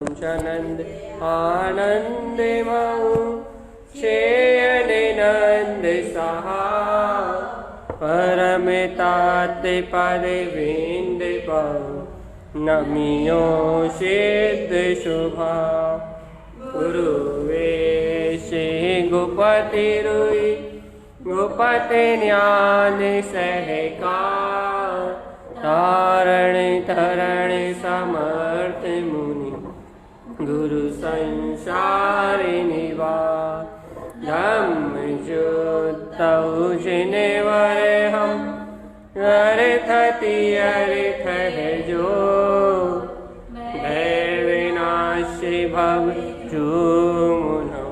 नंद आनंद मऊ शयन नंद सहा परमितात पद विंद पाऊ नमियो सिद्ध शुभा गुरुवे से गुपति रुई गुपति ज्ञान सहकार तारण तरण समर्थ मुनि गुरु संसार निवास धम्म जुतौ जिनवर हम अर्थ है जो भय विनाशी भव जो मुनौ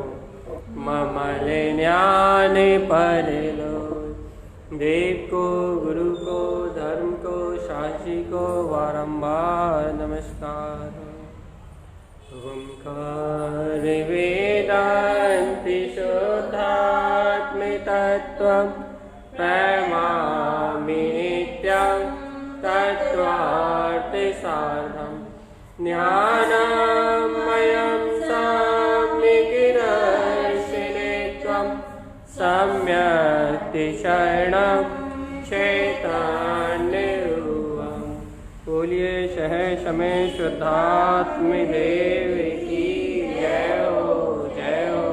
ममल ज्ञान पर लो देव को गुरु को धर्म को साक्षी को बारंबार नमस्कार। ओंकार वेदांति शुद्धात्म तत्त्वं प्रणमामि नित्यं तत्त्वार्थ साधं ज्ञानमयं सम्यक् दर्शिनेत्वं सम्यक् शरणं चैतन्यरूपं। बोलिए सहज समय शुद्धात्म देव की जय हो जय हो।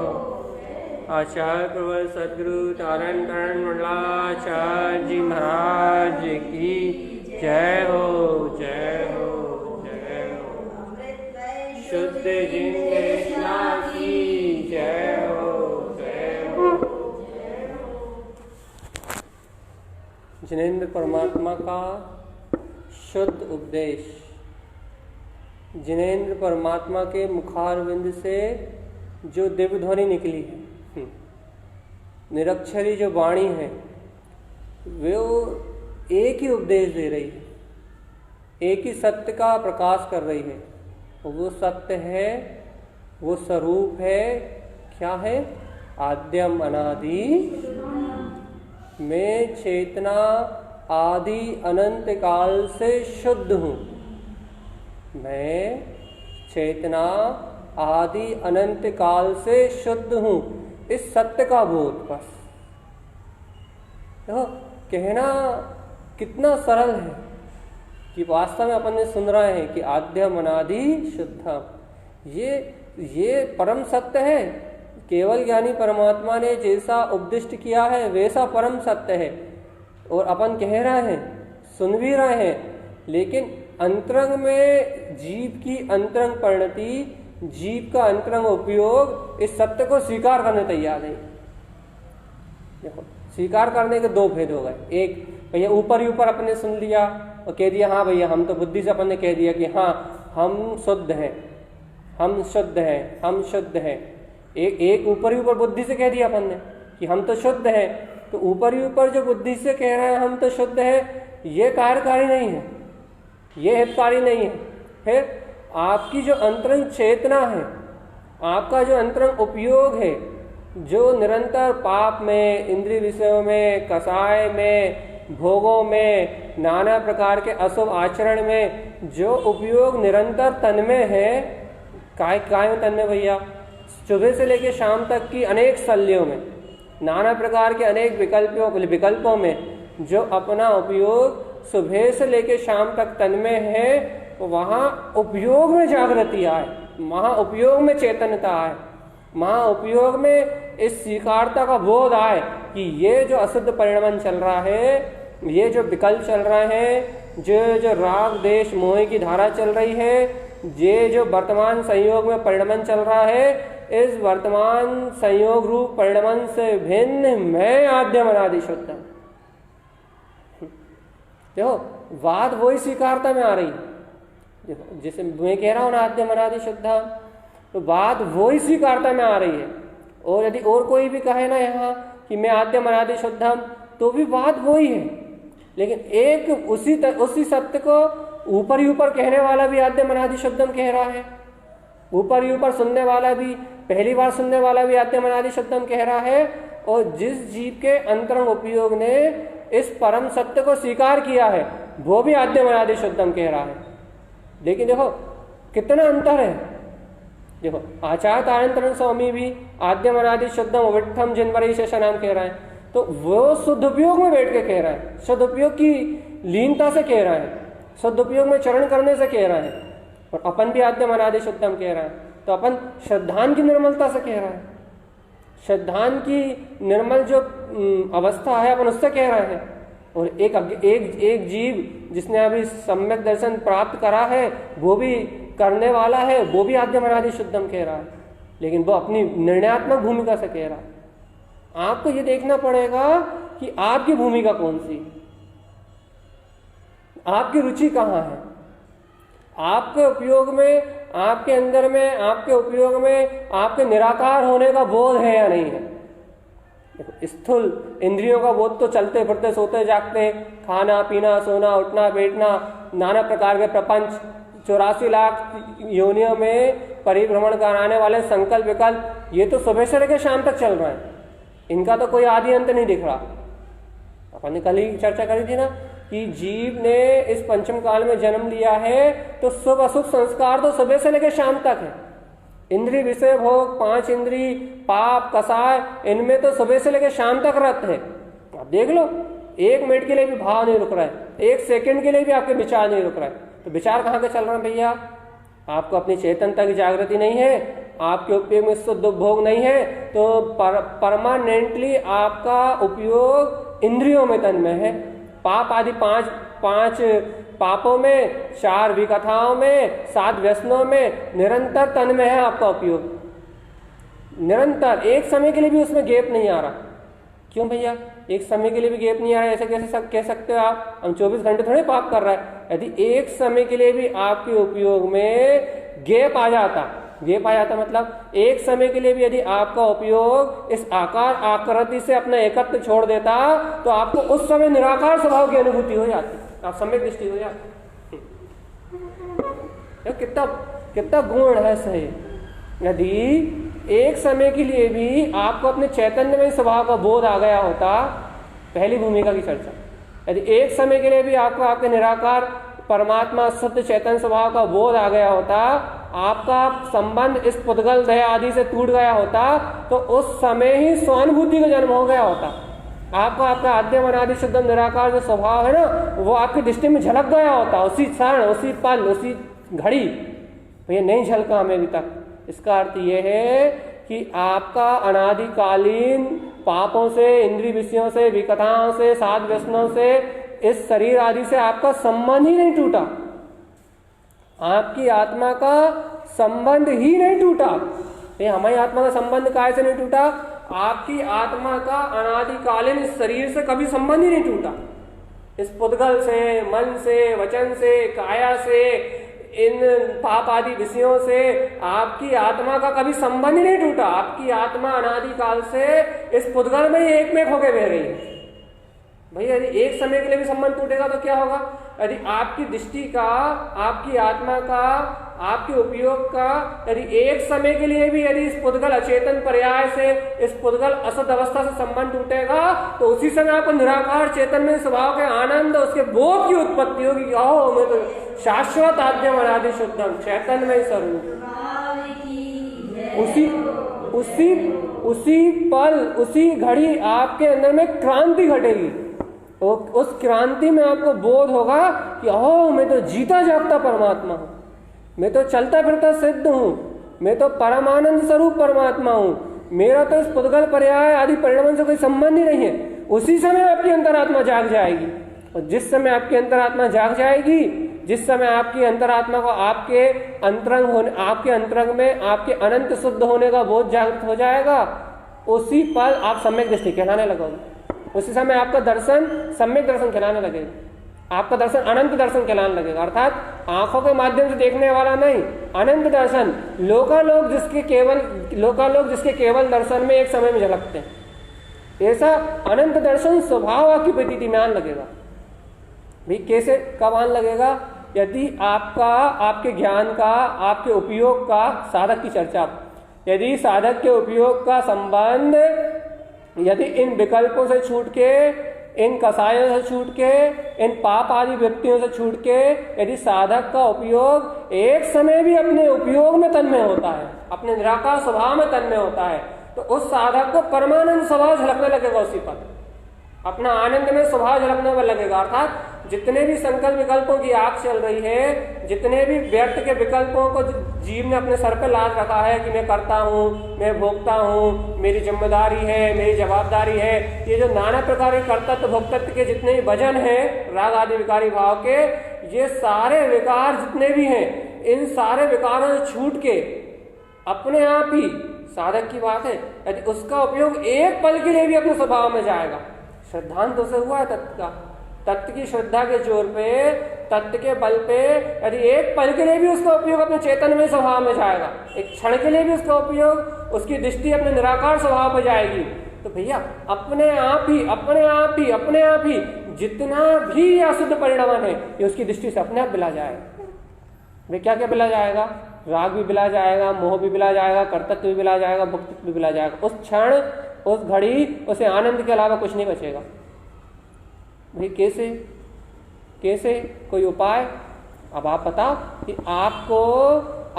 आचार्य प्रवर सद्गुरु तारण तरण मंडलाचार्य जी महाराज की जय हो जय हो जय हो। शुद्ध जिंदगी की जय हो जय हो। जिनेंद्र परमात्मा का शुद्ध उपदेश। जिनेंद्र परमात्मा के मुखारविंद से जो दिव्य ध्वनि निकली है, निरक्षरी जो वाणी है, वो एक ही उपदेश दे रही है, एक ही सत्य का प्रकाश कर रही है। वो सत्य है, वो स्वरूप है, क्या है? आद्यम अनादि। मैं चेतना आदि अनंत काल से शुद्ध हूँ। मैं चेतना आदि अनंत काल से शुद्ध हूँ। इस सत्य का बोध बस। तो कहना कितना सरल है कि वास्तव में अपन ने सुन रहे हैं कि आद्यम अनादि शुद्धम, ये परम सत्य है। केवल ज्ञानी परमात्मा ने जैसा उपदिष्ट किया है वैसा परम सत्य है। और अपन कह रहे हैं, सुन भी रहे हैं, लेकिन अंतरंग में जीव की अंतरंग परिणति, जीव का अंतरंग उपयोग इस सत्य को स्वीकार करने तैयार नहीं। देखो, स्वीकार करने के दो भेद हो गए। एक, भैया ऊपर ही ऊपर अपने सुन लिया और कह दिया हाँ भैया हम तो बुद्धि से अपन ने कह दिया कि हाँ हम शुद्ध हैं, हम शुद्ध हैं, हम शुद्ध हैं। एक ऊपर ही ऊपर बुद्धि से कह दिया अपन ने कि हम तो शुद्ध हैं। तो ऊपर ही ऊपर जो बुद्धि से कह रहे हैं हम तो शुद्ध है, ये कार्यकारी नहीं है, ये हितकारी नहीं है। फिर आपकी जो अंतरंग चेतना है, आपका जो अंतरंग उपयोग है, जो निरंतर पाप में, इंद्रिय विषयों में, कसाय में, भोगों में, नाना प्रकार के अशुभ आचरण में जो उपयोग निरंतर तन में है, काय में तन में भैया? सुबह से लेकर शाम तक की अनेक शल्यों में, नाना प्रकार के अनेक विकल्पों में जो अपना उपयोग सुबह से लेकर शाम तक तन में है, वहाँ उपयोग में जागृति आए, वहाँ उपयोग में चैतन्यता आए, वहाँ उपयोग में इस स्वीकारता का बोध आए कि ये जो अशुद्ध परिणमन चल रहा है, ये जो विकल्प चल रहे हैं, जो राग देश मोह की धारा चल रही है, ये जो वर्तमान संयोग में परिणमन चल रहा है, इस वर्तमान संयोग रूप परिणमन से भिन्न मैं आद्यम अनादि शुद्धम। देखो, बात वही स्वीकारता में आ रही है। देखो, जैसे मैं कह रहा हूं ना आद्यम अनादि शुद्धम, तो बात वही स्वीकारता में आ रही है। और यदि और कोई भी कहे ना यहाँ कि मैं आद्यम अनादि शुद्धम, तो भी बात वही है। लेकिन एक उसी सत्य को ऊपर ही ऊपर कहने वाला भी आद्यम अनादि शुद्धम कह रहा है, ऊपर ही ऊपर सुनने वाला भी, पहली बार सुनने वाला भी आद्यम अनादि शुद्धम कह रहा है। और जिस जीव के अंतरंग उपयोग ने इस परम सत्य को स्वीकार किया है वो भी आद्यम अनादि शुद्धम कह रहा है। लेकिन देखो कितना अंतर है, देखो आचार्य तारतम्य स्वामी भी आद्यम अनादि शुद्धम अविट्ठम जिनवरी शेषनाम कह रहे हैं, तो वो शुद्धोपयोग में बैठ के कह रहा है, शुद्धोपयोग की लीनता से कह रहा है, शुद्धोपयोग में चरण करने से कह रहा है। और अपन भी आद्यम अनादि शुद्धम कह रहा है, तो अपन श्रद्धान की निर्मलता से कह रहा है, श्रद्धान की निर्मल जो अवस्था है अपन उससे कह रहे हैं। और एक जीव जिसने अभी सम्यक दर्शन प्राप्त करा है, वो भी करने वाला है, वो भी आद्यम अनादि शुद्धम कह रहा है, लेकिन वो अपनी निर्णयात्मक भूमिका से कह रहा है। आपको ये देखना पड़ेगा कि आपकी भूमिका कौन सी, आपकी रुचि कहाँ है, आपके उपयोग में, आपके अंदर में, आपके उपयोग में आपके निराकार होने का बोध है या नहीं है। स्थूल इंद्रियों का बोध तो चलते फिरते सोते जागते, खाना पीना सोना उठना बैठना, नाना प्रकार के प्रपंच, 84 लाख योनियों में परिभ्रमण कराने वाले संकल्प विकल्प, ये तो सुबह से लेकर शाम तक चल रहा है, इनका तो कोई आदि अंत नहीं दिख रहा। अपन ने कल ही चर्चा करी थी ना कि जीव ने इस पंचम काल में जन्म लिया है, तो शुभ अशुभ संस्कार तो सुबह से लेकर शाम तक है। इंद्रिय विषय भोग, 5 इंद्रिय, पाप कसाय, इनमें तो सुबह से लेकर शाम तक रहते हैं। आप देख लो, 1 मिनट के लिए भी भाव नहीं रुक रहा है, 1 सेकंड के लिए भी आपके विचार नहीं रुक रहा है। तो विचार कहाँ के चल रहे हैं भैया? आपको अपनी चेतनता की जागृति नहीं है, आपके उपयोग में शुद्ध उपभोग नहीं है, तो परमानेंटली आपका उपयोग इंद्रियों में तन्मय है। पाप आदि 5 पापों में, 4 विकथाओं में, 7 व्यसनों में निरंतर तन्मय है आपका उपयोग, निरंतर। एक समय के लिए भी उसमें गैप नहीं आ रहा। क्यों भैया एक समय के लिए भी गैप नहीं आ रहा है? ऐसे कैसे कह सकते हो आप? हम 24 घंटे थोड़े पाप कर रहा है। यदि एक समय के लिए भी आपके उपयोग में गैप आ जाता मतलब एक समय के लिए भी यदि आपका उपयोग इस आकार आकृति से अपना एकत्व छोड़ देता, तो आपको उस समय निराकार स्वभाव की अनुभूति हो जाती, आप सम्यक दृष्टि हो जाती। कितना गुण है सही। यदि एक समय के लिए भी आपको अपने चैतन्य में स्वभाव का बोध आ गया होता, पहली भूमिका की चर्चा, यदि एक समय के लिए भी आपको आपके निराकार परमात्मा शुद्ध चैतन्य स्वभाव का बोध आ गया होता, आपका संबंध इस पुद्गल दया आदि से टूट गया होता, तो उस समय ही स्वानुभूति का जन्म हो गया होता। आपका आद्यम अनादि शुद्धम निराकार जो स्वभाव है ना, वो आपकी दृष्टि में झलक गया होता, उसी क्षण, उसी पल, उसी घड़ी। तो ये नहीं झलका हमें अभी तक। इसका अर्थ ये है कि आपका अनादिकालीन पापों से, इंद्रिय विषयों से, विकथाओं से, 7 व्यसनों से, इस शरीर आदि से आपका संबंध ही नहीं टूटा, आपकी आत्मा का संबंध ही नहीं टूटा। ये हमारी आत्मा का संबंध काहे से नहीं टूटा? आपकी आत्मा का अनादिकालीन इस शरीर से कभी संबंध ही नहीं टूटा। इस पुद्गल से, मन से, वचन से, काया से, इन पाप आदि विषयों से आपकी आत्मा का कभी संबंध ही नहीं टूटा। आपकी आत्मा अनादिकाल से इस पुद्गल में ही एकमेक होकर बह रही है। भैया यदि एक समय के लिए भी संबंध टूटेगा तो क्या होगा? यदि आपकी दृष्टि का, आपकी आत्मा का, आपके उपयोग का यदि एक समय के लिए भी यदि इस पुद्गल अचेतन पर्याय से, इस पुद्गल असत अवस्था से संबंध टूटेगा, तो उसी समय आपको निराकार चेतन में स्वभाव के आनंद, उसके बोध की उत्पत्ति होगी कि आओ मैं तो शाश्वत आद्यम अनादि शुद्धम चैतन्यमय स्वरूप। उसी पल, उसी घड़ी आपके अंदर में क्रांति घटेगी। उस क्रांति में आपको बोध होगा कि ओह मैं तो जीता जागता परमात्मा हूं, मैं तो चलता फिरता सिद्ध हूं, मैं तो परमानंद स्वरूप परमात्मा हूं, मेरा तो इस पुद्गल पर्याय आदि परिणाम से कोई संबंध ही नहीं है। उसी समय आपकी अंतरात्मा जाग जाएगी। और जिस समय आपकी अंतरात्मा जाग जाएगी, जिस समय आपकी अंतरात्मा को आपके अंतरंग में आपके अनंत शुद्ध होने का बोध जागृत हो जाएगा, उसी पल आप सम्यक दृष्टि कहलाने लगोगे। उसी समय आपका दर्शन सम्यक दर्शन कहलाने लगेगा, आपका दर्शन अनंत दर्शन कहलाने लगेगा। अर्थात आंखों के माध्यम से देखने वाला नहीं, अनंत दर्शन। लोकालोक जिसके केवल दर्शन में एक समय में झलकते हैं, ऐसा अनंत दर्शन स्वभाव आपकी प्रतीति में आने लगेगा। भाई कैसे, कब आने लगेगा? यदि आपके ज्ञान का, आपके उपयोग का, साधक की चर्चा, यदि साधक के उपयोग का संबंध यदि इन विकल्पों से छूट के इन कसायों से छूट के, इन पाप आदि वृत्तियों से छूट के यदि साधक का उपयोग एक समय भी अपने उपयोग में तन्मय होता है, अपने निराकार स्वभाव में तन्मय होता है, तो उस साधक को परमानंद स्वभाव झलकने लगेगा, उसी पर अपना आनंद में स्वभाव झलकने में लगेगा। अर्थात जितने भी संकल्प विकल्पों की आग चल रही है, जितने भी व्यर्थ के विकल्पों को जीव ने अपने सर पे लाद रखा है कि मैं करता हूँ, मैं भोगता हूँ, मेरी जिम्मेदारी है, मेरी जवाबदारी है, ये जो नाना प्रकार के कर्तव्य भोक्तत्व के जितने भी वजन हैं राग आदि विकारी भाव के, ये सारे विकार जितने भी हैं, इन सारे विकारों से छूट के अपने आप ही साधक की बात है यदि उसका उपयोग एक पल के लिए भी अपने स्वभाव में जाएगा, श्रद्धांत उसे हुआ है तत्व का, तत्व की श्रद्धा के जोर पे, तत्व के बल पे यदि एक पल के लिए भी उसका उपयोग अपने चेतन में स्वभाव में जाएगा, एक क्षण के लिए भी उसका उपयोग, उसकी दृष्टि अपने निराकार स्वभाव में जाएगी, तो भैया अपने आप ही जितना भी अशुद्ध परिणाम है ये उसकी दृष्टि से अपने आप बिला जाएगा। भाई क्या क्या बिला जाएगा? राग भी बिला जाएगा, मोह भी बिला जाएगा, कर्तव्य भी बिला जाएगा, भक्तित्व भी बिला जाएगा। उस क्षण, उस घड़ी उसे आनंद के अलावा कुछ नहीं बचेगा। भाई कैसे कोई उपाय? अब आप बताओ कि आपको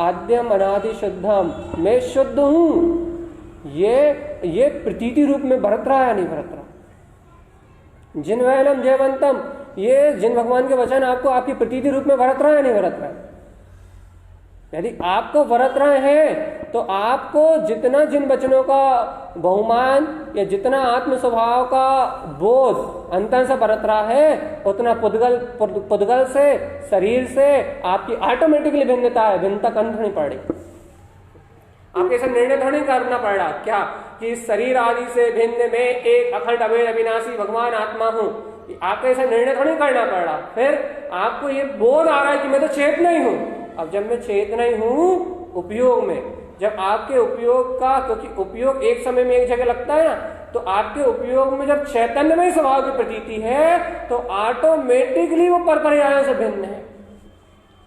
आद्यम अनादि शुद्धम, मैं शुद्ध हूं, ये प्रतीति रूप में बरत रहा है या नहीं बरत रहा? जिन्वैनम जयवंतम, ये जिन भगवान के वचन आपको आपकी प्रतीति रूप में बरत रहा है या नहीं बरत रहा है? यदि आपको बरत रहे हैं तो आपको जितना जिन वचनों का बहुमान या जितना आत्म स्वभाव का बोध अंतर से बरत रहा है, उतना पुद्गल से, शरीर से आपकी ऑटोमेटिकली भिन्नता है, भिन्नता कंठ नहीं पड़ रही। आपको ऐसा निर्णय थोड़ी करना पड़ रहा क्या कि इस शरीर आदि से भिन्न में एक अखंड अभेद अविनाशी भगवान आत्मा हूं, आपको ऐसा निर्णय थोड़ी करना पड़ रहा। फिर आपको ये बोध आ रहा है कि मैं तो चेतना ही हूं। अब जब मैं चेतना ही हूं उपयोग में, जब आपके उपयोग का, क्योंकि उपयोग एक समय में एक जगह लगता है ना, तो आपके उपयोग में जब चैतन्यमय स्वभाव की प्रतीति है तो ऑटोमेटिकली वो परपर्यायों से भिन्न है,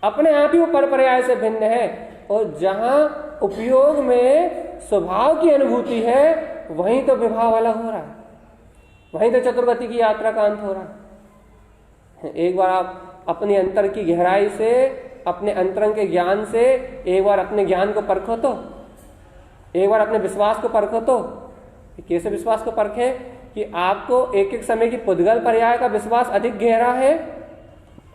अपने आप ही वो परपर्याय से भिन्न है। और जहां उपयोग में स्वभाव की अनुभूति है वहीं तो विभाव अलग हो रहा है, वहीं तो चतुर्गति की यात्रा का अंत हो रहा है। एक बार आप अपने अंतर की गहराई से, अपने अंतरंग के ज्ञान से एक बार अपने ज्ञान को परखो, तो एक बार अपने विश्वास को परखो। तो कैसे विश्वास को परखें कि आपको एक एक समय की पुद्गल पर्याय का विश्वास अधिक गहरा है,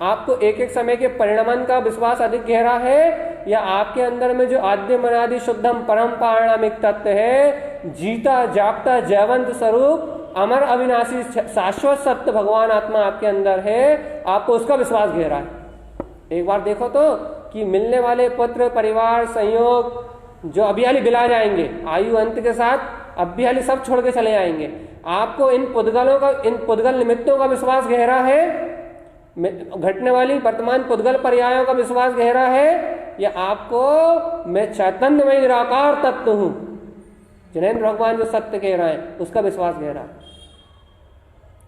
आपको एक एक समय के परिणमन का विश्वास अधिक गहरा है, या आपके अंदर में जो आद्यम अनादि शुद्धम परम पारणामिक तत्व है, जीता जागता जयवंत स्वरूप अमर अविनाशी शाश्वत सत्य भगवान आत्मा आपके अंदर है, आपको उसका विश्वास गहरा है। एक बार देखो तो कि मिलने वाले पुत्र, परिवार, संयोग जो अभी हाली बिला जाएंगे, आयु अंत के साथ अभी हाली सब छोड़ के चले आएंगे, आपको इन पुद्गल निमित्तों का विश्वास गहरा है, घटने वाली वर्तमान पुद्गल पर्यायों का विश्वास गहरा है, या आपको मैं चैतन्यमय निराकार तत्व हूं, जिनेंद्र भगवान जो सत्य कह रहे हैं, उसका विश्वास गहरा है।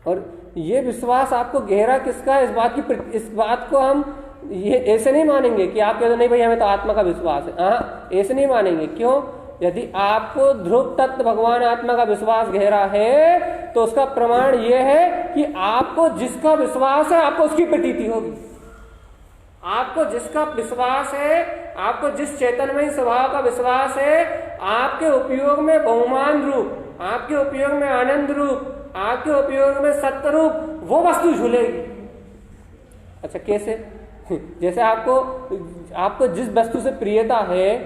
और ये विश्वास आपको गहरा किसका है? इस बात को हम ये ऐसे नहीं मानेंगे कि आप कहते हो नहीं भाई हमें तो आत्मा का विश्वास है, हाँ ऐसे नहीं मानेंगे। क्यों? यदि आपको ध्रुव तत्व भगवान आत्मा का विश्वास गहरा है तो उसका प्रमाण यह है कि आपको जिसका विश्वास है आपको उसकी प्रतीति होगी। आपको जिसका विश्वास है, आपको जिस चैतन्यमय स्वभाव का विश्वास है, आपके उपयोग में बहुमान रूप, आपके उपयोग में आनंद रूप, आपके उपयोग में सत्य रूप वो वस्तु झूलेगी। अच्छा कैसे? जैसे आपको जिस वस्तु से प्रियता है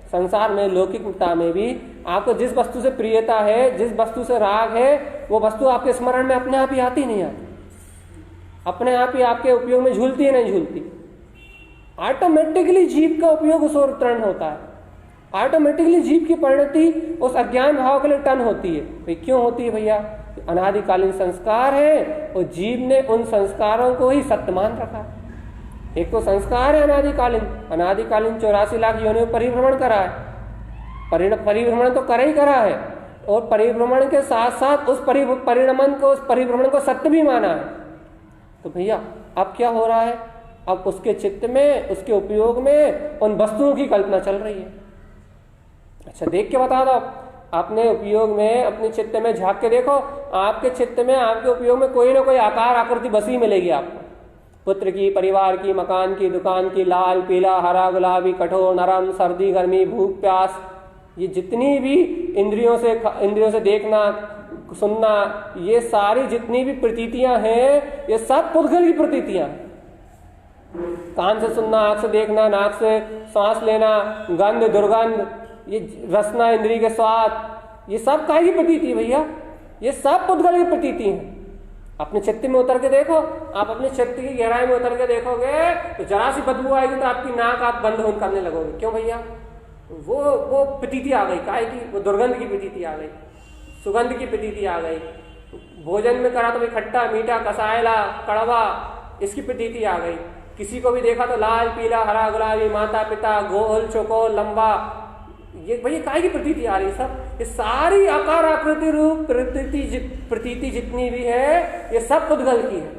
संसार में, लौकिकता में भी आपको जिस वस्तु से प्रियता है, जिस वस्तु से राग है, वो वस्तु आपके स्मरण में अपने आप ही आती नहीं आती, अपने आप ही आपके उपयोग में झूलती है नहीं झूलती। ऑटोमेटिकली जीव का उपयोग उस ओर टर्न होता है, ऑटोमेटिकली जीव की परिणति उस अज्ञान भाव के लिए टर्न होती है। भाई क्यों होती है भैया? अनादिकालीन संस्कार है और जीव ने उन संस्कारों को ही सत्य मान रखा है। एक तो संस्कार है अनादिकालीन 84 लाख योनियों परिभ्रमण करा है, परिभ्रमण तो करा ही करा है, और परिभ्रमण के साथ साथ उस परिभ्रमण को सत्य भी माना है। तो भैया अब क्या हो रहा है? अब उसके चित्त में, उसके उपयोग में उन वस्तुओं की कल्पना चल रही है। अच्छा देख के बता दो अपने उपयोग में, अपने चित्त में झांक के देखो, आपके चित्त में, आपके उपयोग में कोई ना कोई आकार आकृति बसी मिलेगी आपको। पुत्र की, परिवार की, मकान की, दुकान की, लाल पीला हरा गुलाबी, कठोर नरम, सर्दी गर्मी, भूख प्यास, ये जितनी भी इंद्रियों से देखना सुनना, ये सारी जितनी भी प्रतीतियां हैं, ये सब पुद्गल की प्रतीतियां हैं। कान से सुनना, आंख से देखना, नाक से सांस लेना, गंध दुर्गंध, ये रसना इंद्रिय के स्वाद, ये सब काय की प्रतीति है भैया? ये सब पुद्गल की प्रतीति है। अपने चित्त में उतर के देखो, आप अपने चित्त की गहराई में उतर के देखोगे तो जरा सी बदबू आएगी तो आपकी नाक आप बंद करने लगोगे। क्यों भैया? वो प्रतीति आ गई, काय की? वो दुर्गंध की प्रतीति आ गई, सुगंध की प्रतीति आ गई। भोजन में करा तो भाई खट्टा मीठा कसायला कड़वा, इसकी प्रतीति आ गई। किसी को भी देखा तो लाल पीला हरा गुलाबी, माता पिता, गोल चौकोर लंबा, ये भैया काय की प्रतीति आ रही है? सब ये सारी आकार आकृति रूप प्रतीति जितनी भी है, ये सब पुद्गल की है,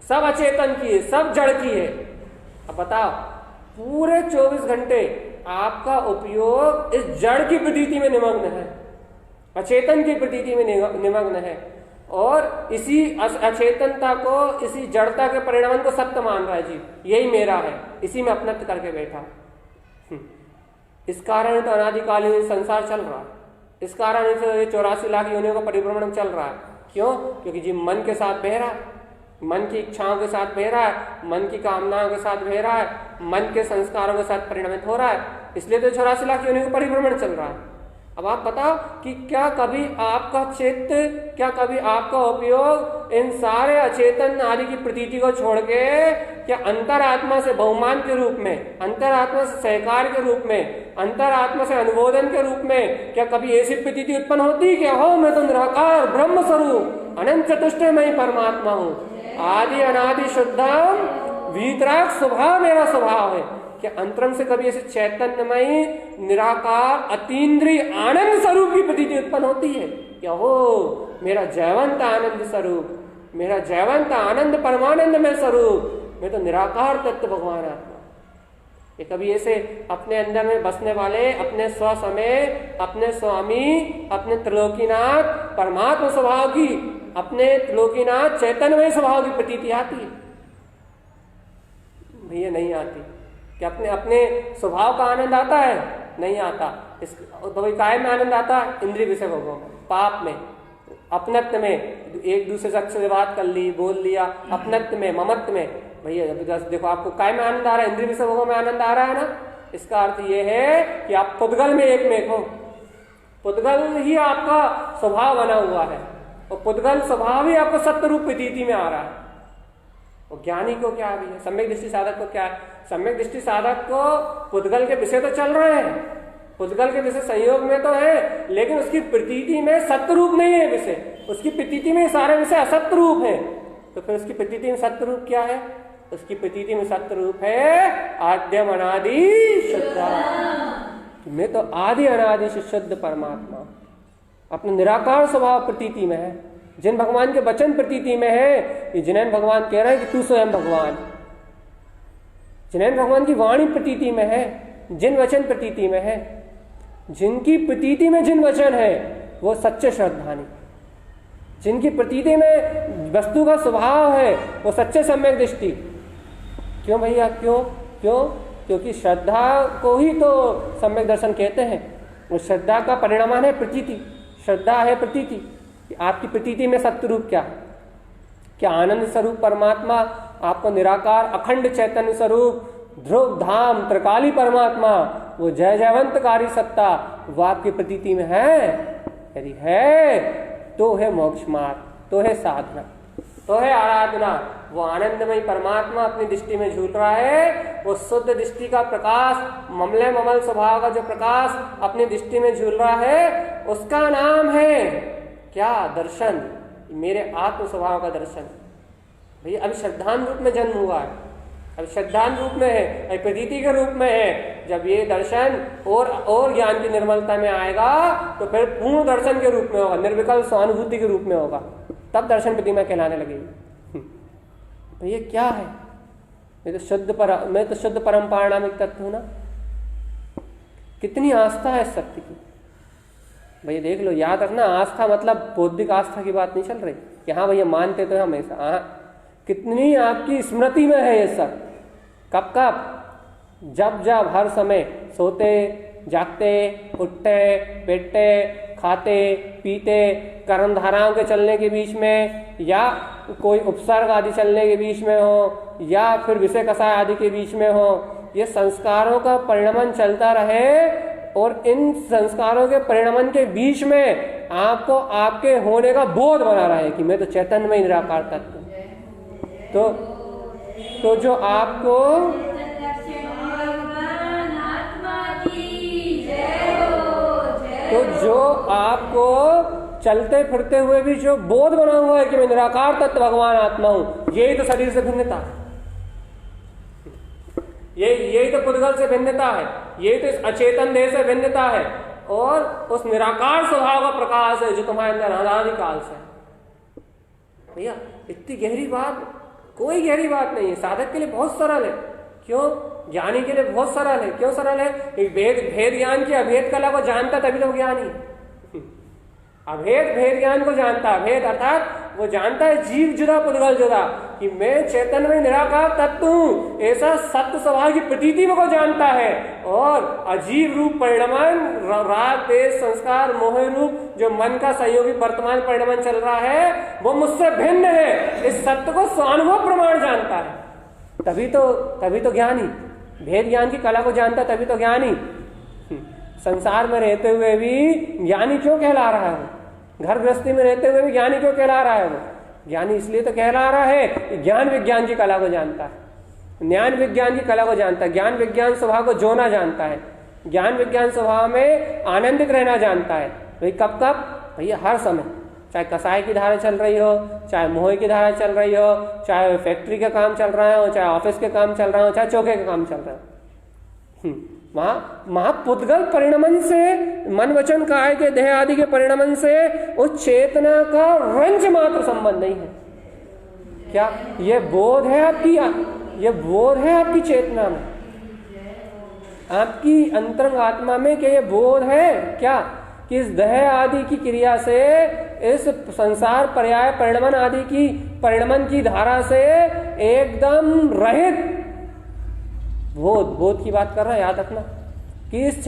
सब अचेतन की है, सब जड़ की है। अब बताओ, पूरे 24 घंटे आपका उपयोग इस जड़ की प्रतीति में निमग्न है, अचेतन की प्रतीति में निमग्न है, और इसी अचेतनता को, इसी जड़ता के परिणाम को सत्य मान रहा है। जी यही मेरा है, इसी में अपनत्व करके बैठा। इस कारण तो अनादिकालीन संसार चल रहा है, इस कारण से 84 लाख योनियों का परिभ्रमण चल रहा है। क्यों? क्योंकि जी मन के साथ बह रहा है, मन की इच्छाओं के साथ बह रहा है, मन की कामनाओं के साथ बह रहा है, मन के संस्कारों के साथ परिणमित हो रहा है, इसलिए तो 84 लाख योनियों का परिभ्रमण चल रहा है। अब आप बताओ कि क्या कभी आपका चित्त, क्या कभी आपका उपयोग इन सारे अचेतन आदि की प्रतीति को छोड़ के क्या अंतरात्मा से बहुमान के रूप में, अंतरात्मा से सहकार के रूप में, अंतरात्मा से अनुमोदन के रूप में क्या कभी ऐसी प्रतीति उत्पन्न होती कि हो मैं तो निराकार ब्रह्म स्वरूप अनंत चतुष्टयमयी परमात्मा हूँ, आदि अनादि शुद्धम वीतराग स्वभाव मेरा स्वभाव है? कि अंतरम से कभी ऐसे चैतन्यमयी निराकार अतीन्द्रिय आनंद स्वरूप की प्रतीति उत्पन्न होती है? क्या हो मेरा जयवंत आनंद स्वरूप, मेरा जयवंत आनंद परमानंद में स्वरूप, मैं तो निराकार तत्व भगवान आत्मा। ये कभी ऐसे अपने अंदर में बसने वाले, अपने स्वसमय, अपने स्वामी, अपने त्रिलोकीनाथ परमात्मा स्वभाव की, अपने त्रिलोकीनाथ चैतन्यमय स्वभाव की प्रतीति आती है? भैया नहीं आती। कि अपने स्वभाव का आनंद आता है? नहीं आता। तो भाई काय में आनंद आता है? इंद्रिय विषय भोगों में, पाप में, अपनत्व में, एक दूसरे से बात कर ली, बोल लिया, अपनत्व में, ममत्व में। भैया देखो आपको काय में आनंद आ रहा है? इंद्रिय विषय भोगों में आनंद आ रहा है ना? इसका अर्थ ये है कि आप पुद्गल में एक में हो, पुद्गल ही आपका स्वभाव बना हुआ है, और पुद्गल स्वभाव ही आपको सत्य रूप प्रतीति में आ रहा है। और ज्ञानी को क्या भी है? सम्यक दृष्टि साधक को क्या है? सम्यक दृष्टि साधक को पुद्गल के विषय तो चल रहे हैं, पुद्गल के विषय संयोग में तो है, लेकिन उसकी प्रतीति में सत्य रूप नहीं है विषय, उसकी प्रतीति में सारे विषय असत्य रूप है। तो फिर उसकी प्रतीति में सत्य रूप क्या है? उसकी प्रतीति में सत्य रूप है आद्यम अनादि शुद्ध। मैं तो आदि अनादि से शुद्ध परमात्मा अपने निराकार स्वभाव प्रतीति में है। जिन भगवान के वचन प्रतीति में है, ये जिनैन भगवान कह रहे हैं कि तू स्वयं भगवान, जिनैन भगवान की वाणी प्रतीति में है, जिन वचन प्रतीति में है, जिनकी प्रतीति में जिन वचन है वो सच्चे श्रद्धानी, जिनकी प्रतीति में वस्तु का स्वभाव है वो सच्चे सम्यक दृष्टि। क्यों भैया? क्यों? क्योंकि श्रद्धा को ही तो सम्यक दर्शन कहते हैं। उस श्रद्धा का परिणाम है प्रतीति, श्रद्धा है प्रतीति। आपकी प्रतीति में सत्य रूप क्या है? क्या आनंद स्वरूप परमात्मा, आपको निराकार अखंड चैतन्य स्वरूप ध्रुव धाम त्रिकाली परमात्मा, वो जय जयवंतकारी सत्ता, वो आपकी प्रतीति में है? यदि है तो है मोक्ष मार्ग, तो है साधना, तो है आराधना। वो आनंदमय परमात्मा अपनी दृष्टि में झूल रहा है, वो शुद्ध दृष्टि का प्रकाश, ममले ममल स्वभाव का जो प्रकाश अपनी दृष्टि में झूल रहा है, उसका नाम है क्या? दर्शन, मेरे आत्म स्वभाव का दर्शन। भैया अभी श्रद्धान रूप में जन्म हुआ है, अभी श्रद्धान रूप में है, अभी प्रतीति के रूप में है। जब ये दर्शन और ज्ञान की निर्मलता में आएगा तो फिर पूर्ण दर्शन के रूप में होगा, निर्विकल्प स्वानुभूति के रूप में होगा, तब दर्शन प्रतिमा कहलाने लगेगी। भैया क्या है? मैं तो शुद्ध परम पारणामिक तत्व हूं ना। कितनी आस्था है सत्य की, भैया देख लो, याद रखना, आस्था मतलब बौद्धिक आस्था की बात नहीं चल रही कि हाँ भैया मानते तो हमेशा, हाँ कितनी आपकी स्मृति में है ये सब, कब कब, जब जब, हर समय, सोते जागते, उठते बैठते, खाते पीते, कर्म धाराओं के चलने के बीच में, या कोई उपसर्ग आदि चलने के बीच में हो, या फिर विषय कषाय आदि के बीच में हो, ये संस्कारों का परिणमन चलता रहे। और इन संस्कारों के परिणमन के बीच में आपको आपके होने का बोध बना रहा है कि मैं तो चैतन्य में निराकार तत्व हूं। तो जो आपको चलते फिरते हुए भी जो बोध बना हुआ है कि मैं निराकार तत्व भगवान आत्मा हूं, यही तो शरीर से भिन्नता है, यही तो पुद्गल से भिन्नता है, यही तो इस अचेतन देह से भिन्नता है, और उस निराकार स्वभाव का प्रकाश है जो तुम्हारे अंदर अनादिकाल से। भैया इतनी गहरी बात, कोई गहरी बात नहीं है, साधक के लिए बहुत सरल है। क्यों? ज्ञानी के लिए बहुत सरल है। क्यों सरल है? भेद ज्ञान की अभेद कला को जानता तभी तो ज्ञानी। अभेद भेद ज्ञान को जानता, अभेद अर्थात वो जानता है जीव जुदा पुद्गल जुदा, कि मैं चैतन्य में निराकार तत्व हूं, ऐसा सत्य स्वभाव की प्रतीति में को जानता है। और अजीब रूप परिणमन, राग देश संस्कार मोह रूप जो मन का संयोगी वर्तमान परिणमन चल रहा है वो मुझसे भिन्न है, इस सत्य को स्वानुभव प्रमाण जानता है, तभी तो ज्ञानी। भेद ज्ञान की कला को जानता तभी तो ज्ञानी। संसार में रहते हुए भी ज्ञानी क्यों कहला रहा है? घर गृहस्थी में रहते हुए भी ज्ञानी क्यों कहला रहा है? वो ज्ञानी इसलिए तो कहला रहा है कि ज्ञान विज्ञान की कला को जानता है, ज्ञान विज्ञान की कला को जानता है, ज्ञान विज्ञान स्वभाव को जोना जानता है, ज्ञान विज्ञान स्वभाव में आनंदित रहना जानता है। भाई कब कब? भैया हर समय, चाहे कसाई की धारा चल रही हो, चाहे मोह की धारा चल रही हो, चाहे फैक्ट्री का काम चल रहा हो, चाहे ऑफिस के काम चल रहा हो, चाहे चौके का काम चल रहा हो, महापुद्गल परिणमन से, मन वचन काय के देह आदि के परिणमन से उस चेतना का रंज मात्र संबंध नहीं है। क्या ये बोध है आपकी? ये बोध है आपकी चेतना में, आपकी अंतरंग आत्मा में? क्या ये बोध है क्या कि इस देह आदि की क्रिया से, इस संसार पर्याय परिणमन आदि की परिणमन की धारा से एकदम रहित बोध की बात कर रहा है। याद रखना कि इस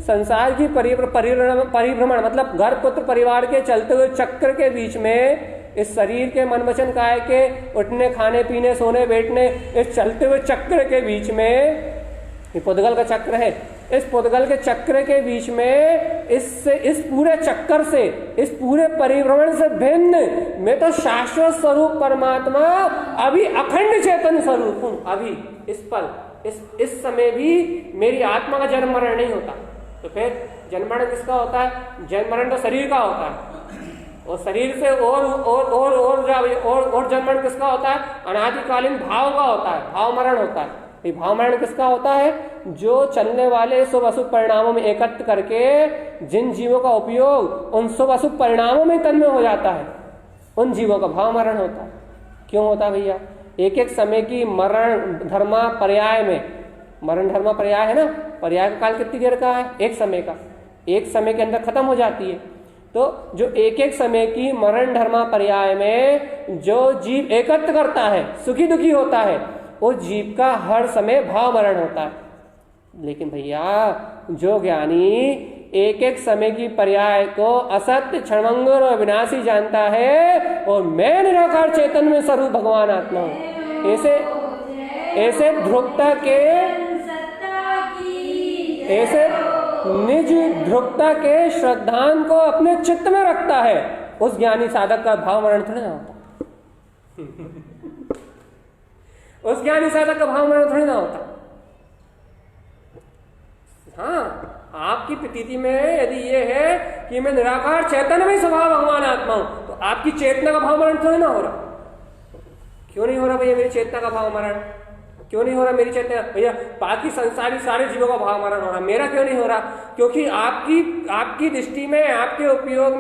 संसार की परिभ्रमण मतलब घर पुत्र परिवार के चलते हुए चक्र के बीच में, इस शरीर के मन वचन काय के उठने खाने पीने सोने बैठने, इस चलते हुए चक्र के बीच में, ये पुद्गल का चक्र है, इस पुद्गल के चक्र के बीच में इस पूरे चक्कर से, इस पूरे परिभ्रमण से भिन्न मैं तो शाश्वत स्वरूप परमात्मा अभी अखंड चेतन स्वरूप हूं। अभी इस पल इस समय भी मेरी आत्मा का जन्म मरण नहीं होता। तो फिर जन्म मरण किसका होता है? जन्म मरण तो शरीर का होता है, और शरीर से और जन्म मरण किसका होता है? अनादिकालीन भाव का होता है, भाव मरण होता है। ये भाव मरण किसका होता है? जो चलने वाले शुभ अशुभ परिणामों में एकत्र करके जिन जीवों का उपयोग उन शुभ अशुभ परिणामों में तन्मय हो जाता है, उन जीवों का भाव मरण होता है। क्यों होता है भैया? एक एक समय की मरण धर्मा पर्याय में, मरण धर्मा पर्याय है ना, पर्याय का काल कितनी देर का है? एक समय का, एक समय के अंदर खत्म हो जाती है। तो जो एक एक समय की मरण धर्मा पर्याय में जो जीव एकत्र करता है, सुखी दुखी होता है, उस जीव का हर समय भाव मरण होता है। लेकिन भैया जो ज्ञानी एक एक समय की पर्याय को असत्य क्षणभंगुर और विनाशी जानता है, और मैं निराकार चेतन में स्वरूप भगवान आत्मा हूं, ऐसे ध्रुवता के, ऐसे निज ध्रुवता के श्रद्धान को अपने चित्त में रखता है, उस ज्ञानी साधक का भाव मरण थोड़ी ना होता। उस ज्ञानी साधक का भाव मरण थोड़ी ना होता। हाँ, आपकी प्रतीति में यदि ये है कि मैं निराकार चैतन्य में स्वभाव भगवान आत्मा हूं, तो आपकी चेतना का भाव मरण थोड़ी ना हो रहा। क्यों नहीं हो रहा भैया मेरी चेतना का भाव मरण? क्यों नहीं हो रहा मेरी चेतना? भैया बाकी संसारी सारे जीवों का भाव मरण हो रहा, मेरा क्यों नहीं हो रहा? क्योंकि आपकी दृष्टि में, आपके उपयोग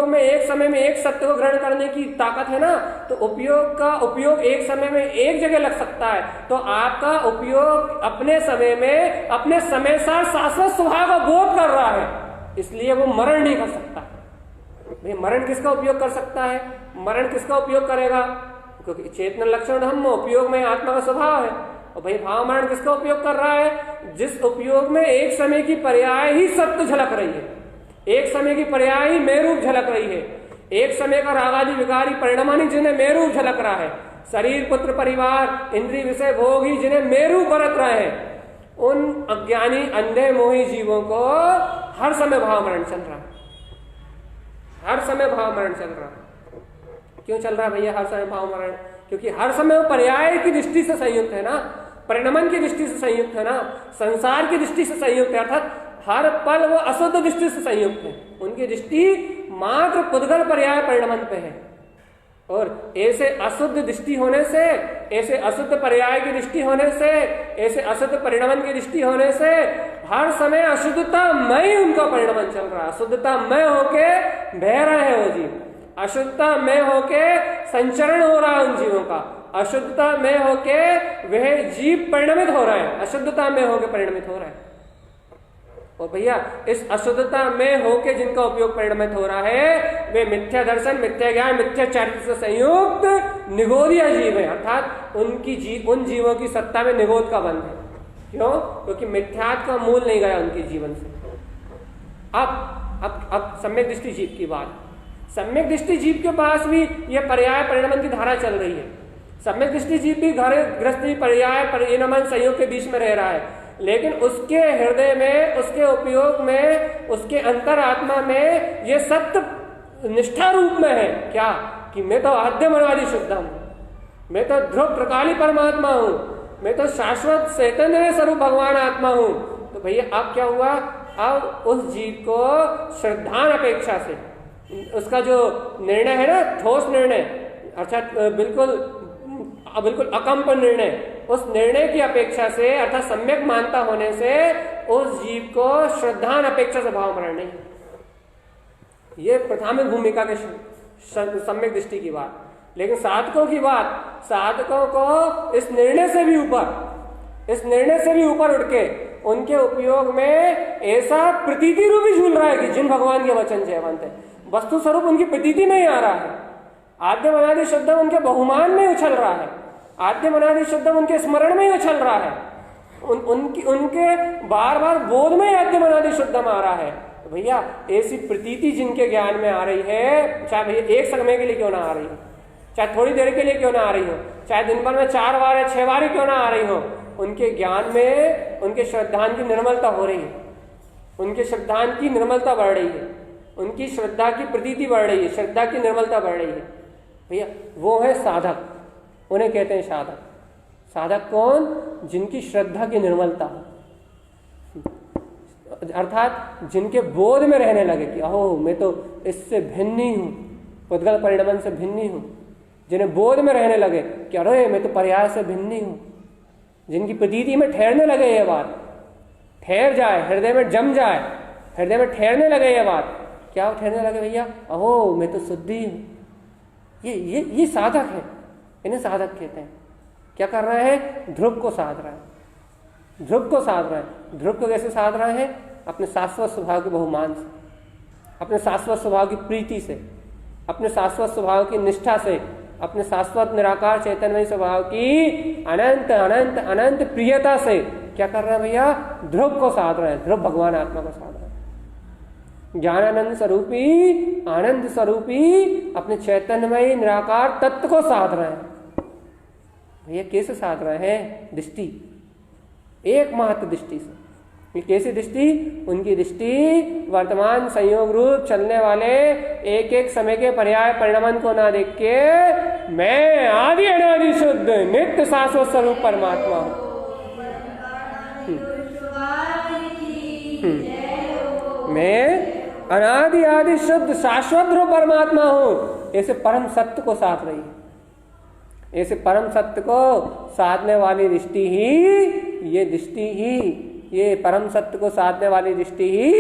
में एक समय में एक सत्य को ग्रहण करने की ताकत है ना, तो उपयोग एक समय में एक जगह लग सकता है। तो आपका उपयोग अपने समय में अपने समय सार शाश्वत स्वभाव का बोध कर रहा है, इसलिए वो मरण नहीं कर सकता। भाई मरण किसका उपयोग कर सकता है? मरण किसका उपयोग करेगा? क्योंकि चेतन लक्षण धम्म उपयोग में आत्मा का स्वभाव है। और भाई भाव मरण किसका उपयोग कर रहा है? जिस उपयोग में एक समय की पर्याय ही सत्य झलक रही है, एक समय की पर्याय ही मैं रूप झलक रही है, एक समय का रागादि विकारी परिणामी जिन्हें मैं रूप झलक रहा है, शरीर पुत्र परिवार इंद्रिय विषय भोग ही जिन्हें मैं रूप बरत रहे हैं, उन अज्ञानी अंधे मोही जीवों को हर समय भाव मरण चल रहा है, हर समय भाव मरण चल रहा है। क्यों चल रहा है भैया हर समय भाव मरण? क्योंकि हर समय वो पर्याय की दृष्टि से संयुक्त है ना, परिणमन की दृष्टि से संयुक्त है ना, संसार की दृष्टि से संयुक्त है, अर्थात हर पल वो अशुद्ध दृष्टि से संयुक्त है। उनकी दृष्टि मात्र पुद्गल पर्याय परिणमन पे है। और ऐसे अशुद्ध दृष्टि होने से, ऐसे अशुद्ध पर्याय की दृष्टि होने से, ऐसे अशुद्ध परिणमन की दृष्टि होने से हर समय अशुद्धता में उनका परिणमन चल रहा है। अशुद्धता में होके बह रहे हैं वो जीव, अशुद्धता में होके संचरण हो रहा है उन जीवों का, अशुद्धता में होके वह जीव परिणमित हो रहा है, अशुद्धता में होके परिणमित हो रहा है। और भैया इस अशुद्धता में होके जिनका उपयोग परिणमित हो रहा है वे मिथ्या दर्शन, मिथ्या ज्ञान, मिथ्या चरित्र से संयुक्त निगोदिया जीव है, अर्थात उन जीवों की सत्ता में निगोद का बंध है। क्यों? क्योंकि मिथ्यात्व का मूल नहीं गया उनके जीवन से। अब सम्यक दृष्टि जीव की बात। सम्यक दृष्टि जीव के पास भी यह पर्याय परिणमन की धारा चल रही है। सम्यक दृष्टि जीव भी घर गृहस्थी पर्याय परिणमन संयोग के बीच में रह रहा है, लेकिन उसके हृदय में, उसके उपयोग में, उसके अंतरात्मा में ये सत्य निष्ठा रूप में है। क्या? कि मैं तो आद्य मनादि शुद्ध हूं, मैं तो ध्रुव प्रकाली परमात्मा हूं, मैं तो शाश्वत चैतन्य स्वरूप भगवान आत्मा हूं। तो भैया अब क्या हुआ? अब उस जीव को श्रद्धान अपेक्षा से, उसका जो निर्णय है ना, ठोस निर्णय, अर्थात बिल्कुल अकंप निर्णय, उस निर्णय की अपेक्षा से अर्थात सम्यक मानता होने से उस जीव को श्रद्धान अपेक्षा से भाव मरण नहीं। ये प्राथमिक भूमिका के सम्यक दृष्टि की बात। लेकिन साधकों की बात, साधकों को इस निर्णय से भी ऊपर उठ के उनके उपयोग में ऐसा प्रतीति रूप ही झूल रहा है कि जिन भगवान के वचन जयवंत है, वस्तु स्वरूप उनकी प्रतीति में ही आ रहा है। आद्य मनादि शुद्ध उनके बहुमान में उछल रहा है, आद्य मनादि शुद्ध उनके स्मरण में ही उछल रहा है, उनके बार बार बोध में आद्य मनादि शुद्ध आ रहा है। तो भैया ऐसी प्रतीति जिनके ज्ञान में आ रही है, चाहे भैया एक समय के लिए क्यों ना आ रही हो, चाहे थोड़ी देर के लिए क्यों ना आ रही हो, चाहे दिन भर में 4 बार या 6 बार क्यों ना आ रही हो, उनके ज्ञान में उनके श्रद्धान की निर्मलता हो रही है, उनके श्रद्धान की निर्मलता बढ़ रही है, उनकी श्रद्धा की प्रतीति बढ़ रही है, श्रद्धा की निर्मलता बढ़ रही है। भैया वो है साधक, उन्हें कहते हैं साधक। साधक कौन? जिनकी श्रद्धा की निर्मलता हो, अर्थात जिनके बोध में रहने लगे कि अहो मैं तो इससे भिन्न ही हूं, पुद्गल परिणमन से भिन्न ही हूं, जिन्हें बोध में रहने लगे कि अरे मैं तो पर्याय से भिन्न ही हूं, जिनकी प्रतीति में ठहरने लगे ये बात, ठहर जाए, हृदय में जम जाए, हृदय में ठहरने लगे ये बात। क्या ठहरने लगे भैया? अहो मैं तो शुद्धि हूं। ये साधक है, इन्हें साधक कहते हैं। क्या कर रहे हैं? ध्रुव को साध रहे हैं, ध्रुव को साध रहे हैं। ध्रुव को कैसे साध रहे हैं? अपने शाश्वत स्वभाव के बहुमान से, अपने शाश्वत स्वभाव की प्रीति से, अपने शाश्वत स्वभाव की निष्ठा से, अपने शाश्वत निराकार चैतन्य स्वभाव की अनंत अनंत अनंत प्रियता से क्या कर रहे हैं भैया? ध्रुव को साध रहे हैं, ध्रुव भगवान आत्मा को साध रहे हैं। ज्ञानानंद स्वरूपी, आनंद स्वरूपी अपने चैतन्यमय निराकार तत्व को साध रहे हैं। भैया कैसे साध रहे हैं? दृष्टि, एकमात्र दृष्टि से। ये कैसी दृष्टि? उनकी दृष्टि वर्तमान संयोग रूप चलने वाले एक एक समय के पर्याय परिणमन को ना देख के मैं आदि अनादि शुद्ध नित्य शाश्वत स्वरूप परमात्मा हूं। मैं अनादि आदि शुद्ध शाश्वत रूप परमात्मा हूं। ऐसे परम सत्य को साध रही है, ऐसे परम सत्य को साधने वाली दृष्टि ही, ये परम सत्य को साधने वाली दृष्टि ही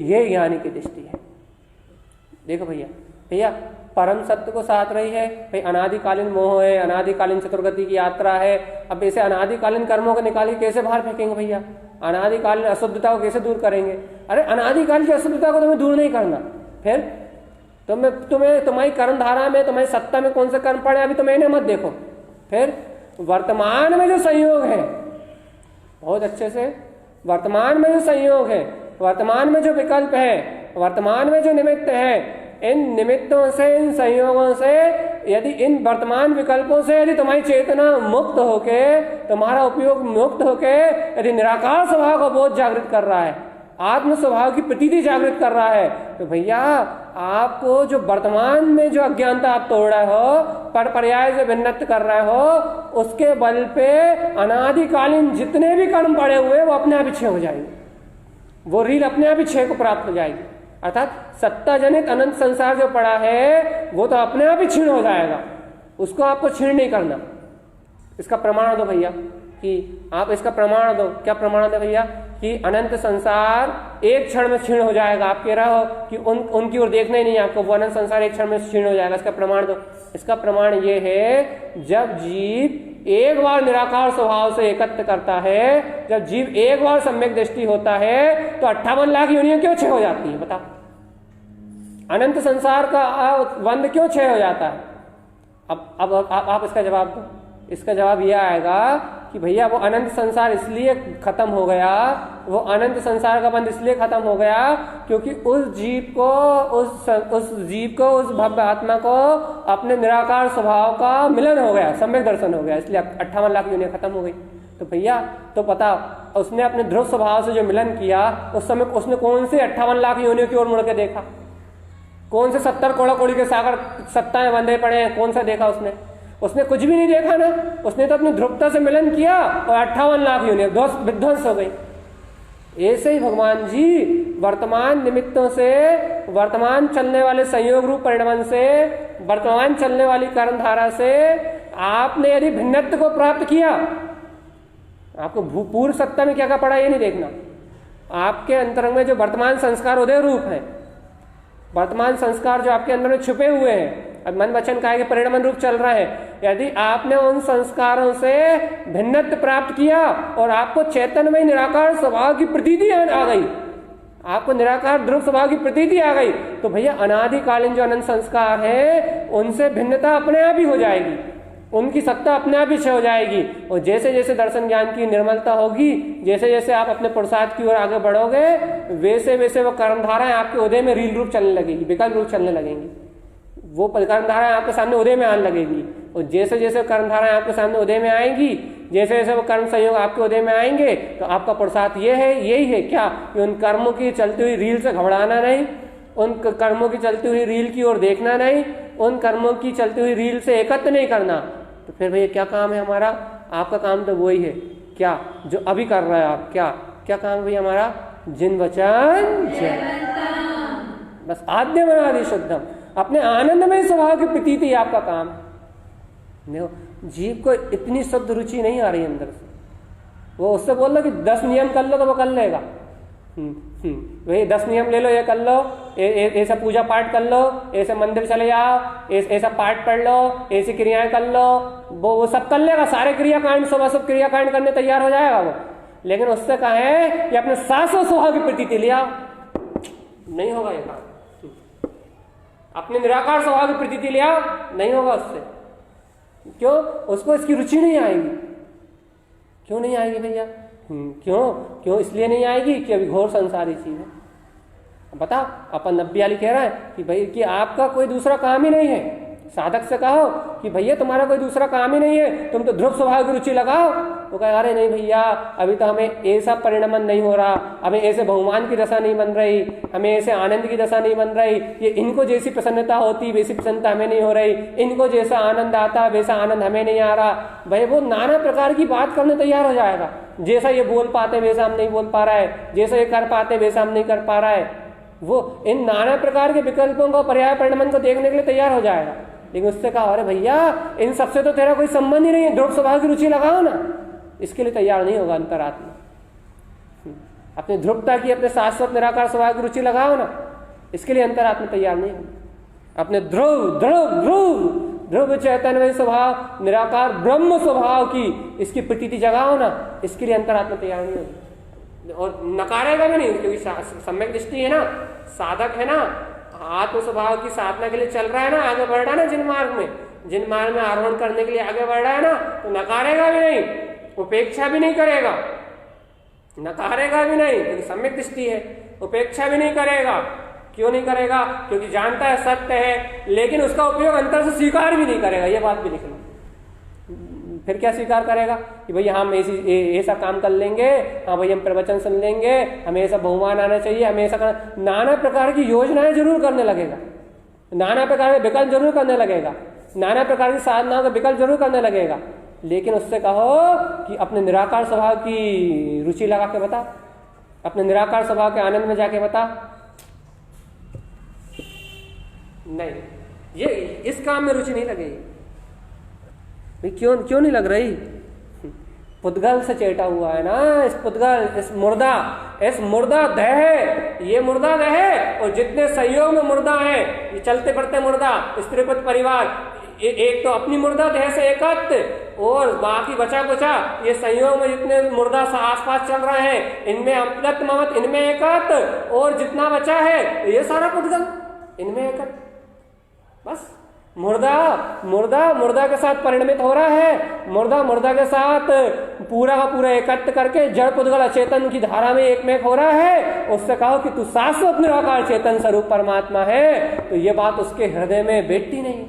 ये ज्ञानी की दृष्टि है। देखो भैया परम सत्य को साध रही है। भाई अनादिकालीन मोह है, अनादिकालीन चतुर्गति की यात्रा है। अब ऐसे अनादिकालीन कर्मों को निकाल के कैसे बाहर फेंकेंगे भैया? अनादिकालीन अशुद्धता को कैसे दूर करेंगे? अरे अनादिकाल की अशुद्धता को तुम्हें दूर नहीं करना, फिर तुम्हें तुम्हारी कर्म धारा में, तुम्हारी सत्ता में कौन से कर्म पड़े अभी तुम्हें मत देखो। फिर वर्तमान में जो संयोग है, बहुत अच्छे से, वर्तमान में जो संयोग है, वर्तमान में जो विकल्प है, वर्तमान में जो निमित्त है, इन निमित्तों से, इन संयोगों से, यदि इन वर्तमान विकल्पों से यदि तुम्हारी चेतना मुक्त होके, तुम्हारा उपयोग मुक्त होके यदि निराकार स्वभाव का बोध जागृत कर रहा है, आत्म स्वभाव की प्रतीति जागृत कर रहा है, तो भैया आपको जो वर्तमान में जो अज्ञानता आप तोड़ रहे हो, पर पर्याय से भिन्नत्व कर रहे हो, उसके बल पे अनादिकालीन जितने भी कर्म पड़े हुए वो अपने आप ही क्षय हो जाएंगे, वो रील अपने आप ही क्षय को प्राप्त हो जाएगी। अर्थात सत्ता जनित अनंत संसार जो पड़ा है वो तो अपने आप ही क्षीण हो जाएगा, उसको आपको क्षीण नहीं करना। इसका प्रमाण दो भैया, कि आप इसका प्रमाण दो। क्या प्रमाण दो भैया? कि अनंत संसार एक क्षण में क्षीण हो जाएगा। आप कह रहे हो कि उनकी ओर देखना ही नहीं है आपको, वो अनंत संसार एक क्षण में क्षीण हो जाएगा। इसका प्रमाण दो। इसका प्रमाण ये है, जब जीव एक बार निराकार स्वभाव से एकत्र करता है, जब जीव एक बार सम्यक दृष्टि होता है, तो 58 लाख योनियां क्यों क्षय हो जाती है? बता, अनंत संसार का बंध क्यों क्षय हो जाता है? अब आप इसका जवाब दो। इसका जवाब यह आएगा कि भैया वो अनंत संसार इसलिए खत्म हो गया, वो अनंत संसार का बंध इसलिए खत्म हो गया क्योंकि उस जीव को, उस भव्य आत्मा को अपने निराकार स्वभाव का मिलन हो गया, सम्यक दर्शन हो गया, इसलिए 58 लाख योनियां खत्म हो गई। तो भैया तो पता, उसने अपने ध्रुव स्वभाव से जो मिलन किया, उस समय उसने कौन से 58 लाख योनियों की ओर मुड़ के देखा? कौन से 70 कोड़ा कोड़ी के सागर सत्ता में बंधे पड़े हैं, कौन सा देखा उसने? उसने कुछ भी नहीं देखा ना। उसने तो अपनी ध्रुवता से मिलन किया और 58 लाख योनियां विध्वंस हो गई। ऐसे ही भगवान जी वर्तमान निमित्तों से, वर्तमान चलने वाले संयोग रूप परिणमन से, वर्तमान चलने वाली कर्मधारा से आपने यदि भिन्नत्व को प्राप्त किया, आपको पूर्व सत्ता में क्या क्या पड़ा ये नहीं देखना। आपके अंतरंग में जो वर्तमान संस्कार उदय रूप है, वर्तमान संस्कार जो आपके अंदर में छुपे हुए हैं, अब मन वचन काया के परिणमन रूप चल रहा है, यदि आपने उन संस्कारों से भिन्नत्व प्राप्त किया और आपको चैतन्यमय निराकार स्वभाव की प्रतीति आ गई, आपको निराकार ध्रुव स्वभाव की प्रतीति आ गई, तो भैया अनादिकालीन जो अनंत संस्कार है उनसे भिन्नता अपने आप ही हो जाएगी, उनकी सत्ता अपने आप ही क्षय हो जाएगी। और जैसे जैसे दर्शन ज्ञान की निर्मलता होगी, जैसे जैसे आप अपने पुरुषार्थ की ओर आगे बढ़ोगे, वैसे वैसे वो कर्मधाराएं आपके उदय में रील रूप चलने लगेगी, विकल्प रूप चलने लगेंगी। वो कर्मधाराएं आपके सामने उदय में आने लगेगी, और जैसे जैसे कर्मधाराएं आपके सामने उदय में आएंगी, जैसे जैसे वो कर्म संयोग आपके उदय में आएंगे, तो आपका पुरुषार्थ ये है, यही है क्या, कि उन कर्मों की चलती हुई रील से घबराना नहीं, उन कर्मों की चलती हुई रील की ओर देखना नहीं, उन कर्मों की चलती हुई रील से एकत्र नहीं करना। तो फिर भैया क्या काम है हमारा? आपका काम तो वही है क्या जो अभी कर रहे हैं आप। क्या काम भैया हमारा? जिन वचन बस आद्यम अनादि शुद्धम, अपने आनंदमय स्वभाव की प्रतीति आपका काम। देखो जीव को इतनी शुद्ध रुचि नहीं आ रही अंदर से, वो उससे बोल रहा कि 10 नियम कर लो तो वो कर लेगा। वही 10 नियम ले लो, ये कर लो, ऐसा पूजा पाठ कर लो, ऐसे मंदिर चले जाओ, ऐसा पाठ पढ़ लो, ऐसी क्रियाएं कर लो, वो सब कर लेगा, सारे क्रियाकांड, सब क्रियाकांड करने तैयार हो जाएगा वो। लेकिन उससे कहा है कि अपने शाश्वत स्वभाव की प्रतीति ले आओ, नहीं होगा ये काम। अपने निराकार स्वभाव की प्रतीति ले आओ, नहीं होगा उससे। क्यों? उसको इसकी रुचि नहीं आएगी। क्यों नहीं आएगी भैया? क्यों इसलिए नहीं आएगी कि अभी घोर संसारी चीज है। बता, अपन 90 वाली कह रहा है कि भाई कि आपका कोई दूसरा काम ही नहीं है। साधक से कहो कि भैया तुम्हारा कोई दूसरा काम ही नहीं है, तुम तो ध्रुव स्वभाव की रुचि लगाओ। वो कहे अरे नहीं भैया, अभी तो हमें ऐसा परिणमन नहीं हो रहा, हमें ऐसे बहुमान की दशा नहीं बन रही, हमें ऐसे आनंद की दशा नहीं बन रही, ये इनको जैसी प्रसन्नता होती वैसी प्रसन्नता हमें नहीं हो रही, इनको जैसा आनंद आता वैसा आनंद हमें नहीं आ रहा। भाई वो नाना प्रकार की बात करने तैयार हो जाएगा। जैसा ये बोल पाते वैसा हम नहीं बोल पा रहा है, जैसा ये कर पाते वैसा हम नहीं कर पा रहा है। वो इन नाना प्रकार के विकल्पों को, पर्याय परिणमन को देखने के लिए तैयार हो जाएगा। लेकिन उससे कहा अरे भैया इन सबसे तो तेरा कोई संबंध ही नहीं है, ध्रुव स्वभाव की रुचि लगाओ ना। इसके लिए तैयार नहीं होगा अंतरात्मा। अपनी ध्रुवता की, अपने शाश्वत निराकार स्वभाव की रुचि लगाओ ना, इसके लिए अंतरात्मा तैयार नहीं होगा। अपने ध्रुव ध्रुव ध्रुव ध्रुव चैतन्य स्वभाव, निराकार ब्रह्म स्वभाव की इसकी प्रतीति जगाओ ना, इसके लिए अंतरात्मा तैयार नहीं होगी। और नकारेगा भी नहीं, क्योंकि सम्यक दृष्टि है ना, साधक है ना, आत्म स्वभाव की साधना के लिए चल रहा है ना, आगे बढ़ रहा है ना, जिन मार्ग में आरोहण करने के लिए आगे बढ़ रहा है ना, तो नकारेगा भी नहीं, उपेक्षा भी नहीं करेगा, नकारेगा भी नहीं, क्योंकि सम्यक दृष्टि है। उपेक्षा भी नहीं करेगा, क्यों नहीं करेगा? क्योंकि जानता है सत्य है, लेकिन उसका उपयोग अंतर से स्वीकार भी नहीं करेगा। ये बात भी लिख लो। फिर क्या स्वीकार करेगा कि भैया हम ऐसा काम कर लेंगे, हाँ भाई हम प्रवचन सुन लेंगे, हमें ऐसा बहुमान आना चाहिए, हमें ऐसा नाना प्रकार की योजनाएं जरूर करने लगेगा, नाना प्रकार के विकल्प जरूर करने लगेगा, नाना प्रकार की साधनाओं का विकल्प जरूर करने लगेगा। लेकिन उससे कहो कि अपने निराकार स्वभाव की रुचि लगा के बता, अपने निराकार स्वभाव के आनंद में जाके बता। नहीं, ये इस काम में रुचि नहीं लगेगी। भाई क्यों नहीं लग रही? पुद्गल से चेटा हुआ है ना, इस पुद्गल, इस मुर्दा देह है, ये मुर्दा देह है, और जितने सहयोग में मुर्दा है, ये चलते फिरते मुर्दा, स्त्रीपति परिवार, एक तो अपनी मुर्दा देह से एकत्र, और बाकी बचा कुचा ये संयोग में जितने मुर्दा आसपास चल रहे हैं, इनमें अपलत ममत, इनमें एकत्र, और जितना बचा है ये सारा पुद्गल इनमें एकत्र। बस मुर्दा के साथ परिणमित हो रहा है, मुर्दा के साथ पूरा का पूरा एकत्र करके जड़ पुद्गल अचेतन की धारा में एक में एक हो रहा है। उससे कहो कि तू शाश्वत निराकार चेतन स्वरूप परमात्मा है, तो ये बात उसके हृदय में बैठती नहीं,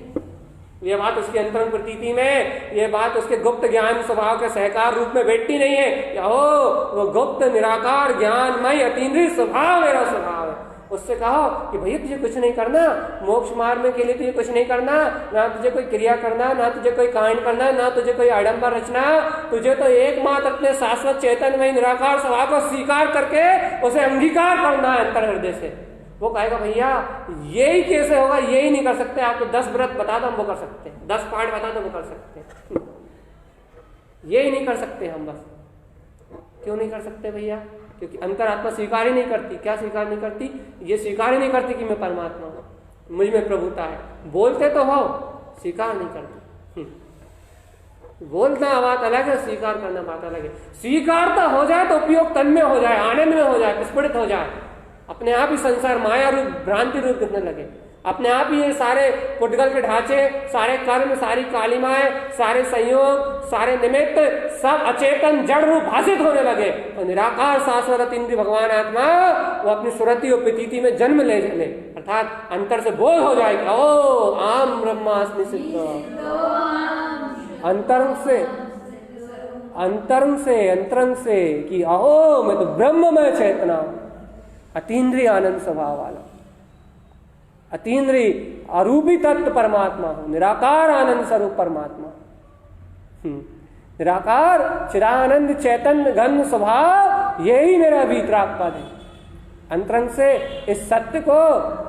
ये बात उसकी अंतरंग प्रतीति में, ये बात उसके गुप्त ज्ञान स्वभाव के सहकार रूप में बैठती नहीं है। या हो वो गुप्त निराकार ज्ञानमय अतीन्द्रिय स्वभाव मेरा स्वभाव है। उससे कहो कि भैया तुझे कुछ नहीं करना, मोक्ष मार्ग में के लिए तुझे कुछ नहीं करना, ना तुझे कोई क्रिया करना, ना तुझे कोई कांड करना, ना तुझे कोई आडंबर रचना, तुझे तो एकमात्र अपने शाश्वत चेतन में निराकार स्वभाव को स्वीकार करके उसे अंगीकार करना है अंतर हृदय से। वो कहेगा भैया यही कैसे होगा, यही नहीं कर सकते, आपको 10 व्रत बता दो हम वो कर सकते हैं, 10 पाठ बता दो वो कर सकते हैं, यही नहीं कर सकते हम। बस क्यों नहीं कर सकते भैया? क्योंकि अंतरात्मा स्वीकार ही नहीं करती। क्या स्वीकार नहीं करती? ये स्वीकार ही नहीं करती कि मैं परमात्मा हूँ, मुझ में प्रभुता है। बोलते तो हो, स्वीकार नहीं करती। बोलना बात अलग है, स्वीकार करना बात अलग है। स्वीकार तो हो जाए तो उपयोग तन में हो जाए, आनंद में हो जाए, विस्फुटित हो जाए, अपने आप ही संसार माया रूप भ्रांति रूप दिखने लगे, अपने आप ही ये सारे पुद्गल के ढांचे, सारे कर्म, सारी कालिमाएं, सारे संयोग, सारे निमित्त सब अचेतन जड़ रूप भाषित होने लगे। तो निराकार शाश्वत इंद्रिय भगवान आत्मा वो अपनी सुरति और प्रतीति में जन्म ले चले, अर्थात अंतर से बोध हो जाएगा। ओ आम ब्रह्मास्मि सिद्ध, अंतरंग से कि अहो मैं तो ब्रह्ममय चेतना, अतीन्द्रिय आनंद स्वभाव वाला, अतीन्द्रिय अरूपी तत्व परमात्मा हूं, निराकार आनंद स्वरूप परमात्मा, निराकार चिदानंद चैतन्य घन स्वभाव, यही मेरा वीतराग पद है। अंतरंग से इस सत्य को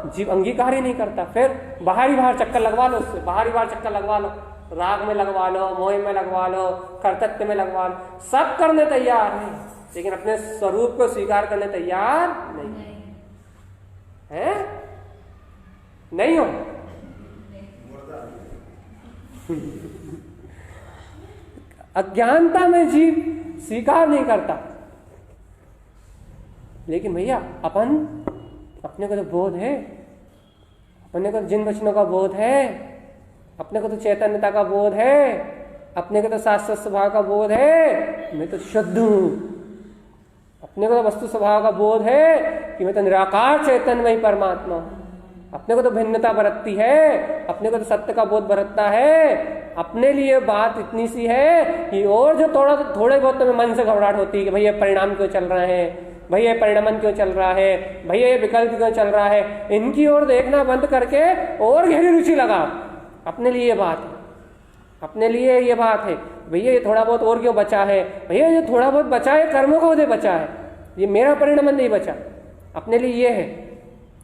जीव अंगीकार ही नहीं करता। फिर बाहर चक्कर लगवा लो, उससे बाहर चक्कर लगवा लो, राग में लगवा लो, मोह में लगवा लो, कर्तव्य में लगवा लो, सब करने तैयार है, लेकिन अपने स्वरूप को स्वीकार करने तैयार नहीं है। नहीं हो अज्ञानता में जीव स्वीकार नहीं करता। लेकिन भैया अपने को तो बोध है, अपने को जिन वचनों का बोध है, अपने को तो चैतन्यता का बोध है, अपने को तो शाश्वत स्वभाव का बोध है, मैं तो शुद्ध हूं। अपने को तो वस्तु स्वभाव का बोध है कि मैं तो निराकार चैतन्यमय परमात्मा हूं। अपने को तो भिन्नता बरतती है, अपने को तो सत्य का बोध बरतता है। अपने लिए बात इतनी सी है कि और जो थोड़े बहुत तो मन से घबराहट होती है कि भैया परिणाम क्यों चल रहे हैं, भैया परिणमन क्यों चल रहा है, भैया ये विकल्प क्यों चल रहा है, इनकी ओर देखना बंद करके और गहरी रुचि लगा। अपने लिए ये बात है, अपने लिए ये बात है, भैया ये थोड़ा बहुत और क्यों बचा है, भैया ये थोड़ा बहुत बचा है कर्मों का उदय बचा है, ये मेरा परिणमन नहीं बचा। अपने लिए ये है,